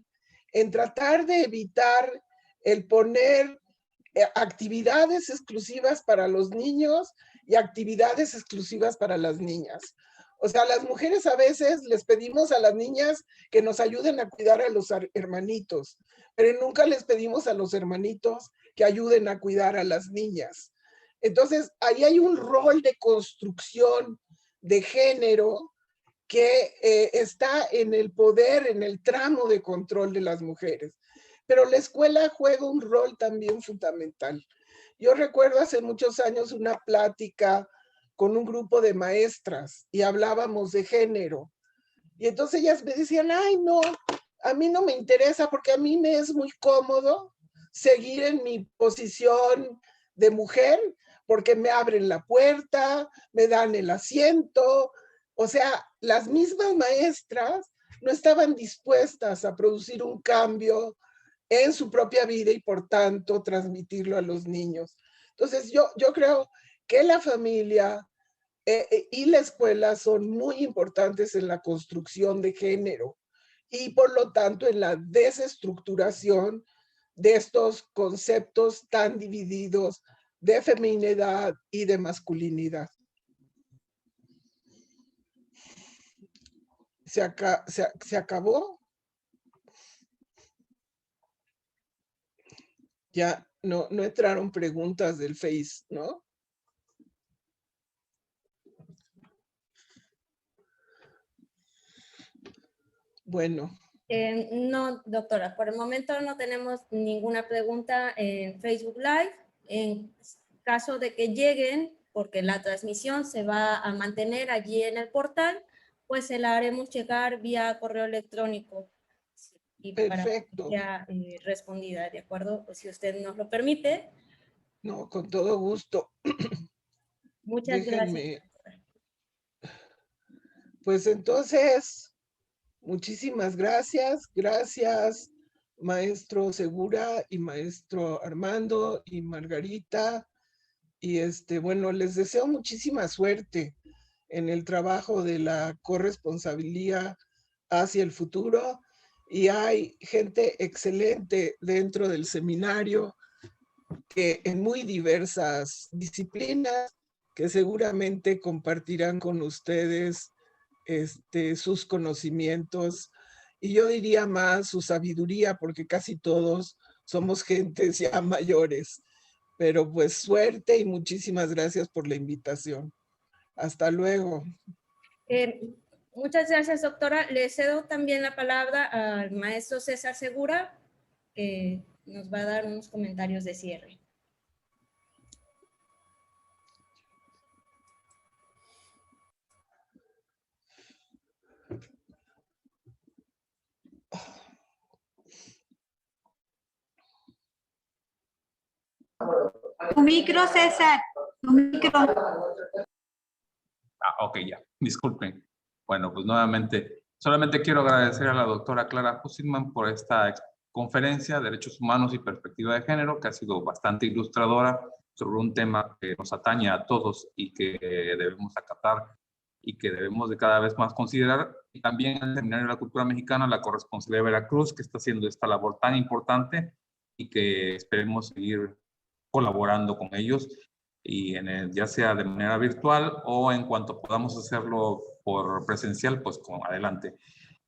en tratar de evitar el poner actividades exclusivas para los niños y actividades exclusivas para las niñas. O sea, las mujeres a veces les pedimos a las niñas que nos ayuden a cuidar a los hermanitos, pero nunca les pedimos a los hermanitos que ayuden a cuidar a las niñas. Entonces, ahí hay un rol de construcción de género que está en el poder, en el tramo de control de las mujeres. Pero la escuela juega un rol también fundamental. Yo recuerdo hace muchos años una plática con un grupo de maestras y hablábamos de género. Y entonces ellas me decían, ay, no, a mí no me interesa porque a mí me es muy cómodo seguir en mi posición de mujer porque me abren la puerta, me dan el asiento. O sea, las mismas maestras no estaban dispuestas a producir un cambio en su propia vida y por tanto transmitirlo a los niños. Entonces yo creo que la familia y la escuela son muy importantes en la construcción de género y por lo tanto en la desestructuración de estos conceptos tan divididos de feminidad y de masculinidad. ¿Se acabó? Ya no entraron preguntas del Face, ¿no? Bueno. No, doctora, por el momento no tenemos ninguna pregunta en Facebook Live. En caso de que lleguen, porque la transmisión se va a mantener allí en el portal, pues se la haremos llegar vía correo electrónico. Y perfecto. Para que sea respondida, ¿de acuerdo? Pues si usted nos lo permite. No, con todo gusto. Muchas gracias. Pues entonces, muchísimas gracias. Gracias, maestro Segura y maestro Armando y Margarita. Y bueno, les deseo muchísima suerte en el trabajo de la corresponsabilidad hacia el futuro. Y hay gente excelente dentro del seminario que en muy diversas disciplinas que seguramente compartirán con ustedes sus conocimientos y yo diría más su sabiduría, porque casi todos somos gentes ya mayores. Pero pues suerte y muchísimas gracias por la invitación. Hasta luego. Muchas gracias, doctora. Le cedo también la palabra al maestro César Segura, que nos va a dar unos comentarios de cierre. Tu micro, César, tu micro. Ok, ya, disculpen. Bueno, pues nuevamente, solamente quiero agradecer a la doctora Clara Hussinman por esta conferencia, Derechos Humanos y Perspectiva de Género, que ha sido bastante ilustradora sobre un tema que nos atañe a todos y que debemos acatar y que debemos de cada vez más considerar. Y también el Seminario de la Cultura Mexicana, la Corresponsalía de Veracruz, que está haciendo esta labor tan importante y que esperemos seguir colaborando con ellos, y ya sea de manera virtual o en cuanto podamos hacerlo por presencial, pues adelante.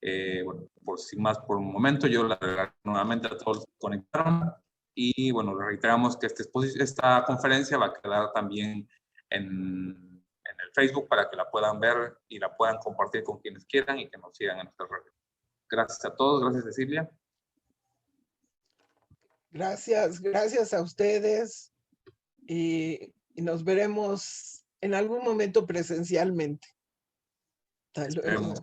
Bueno, sin más por un momento, yo le agradezco nuevamente a todos los que conectaron y bueno, reiteramos que esta conferencia va a quedar también en el Facebook para que la puedan ver y la puedan compartir con quienes quieran y que nos sigan en nuestras redes. Gracias a todos, gracias Cecilia. Gracias a ustedes y nos veremos en algún momento presencialmente. Hasta luego. Esperemos.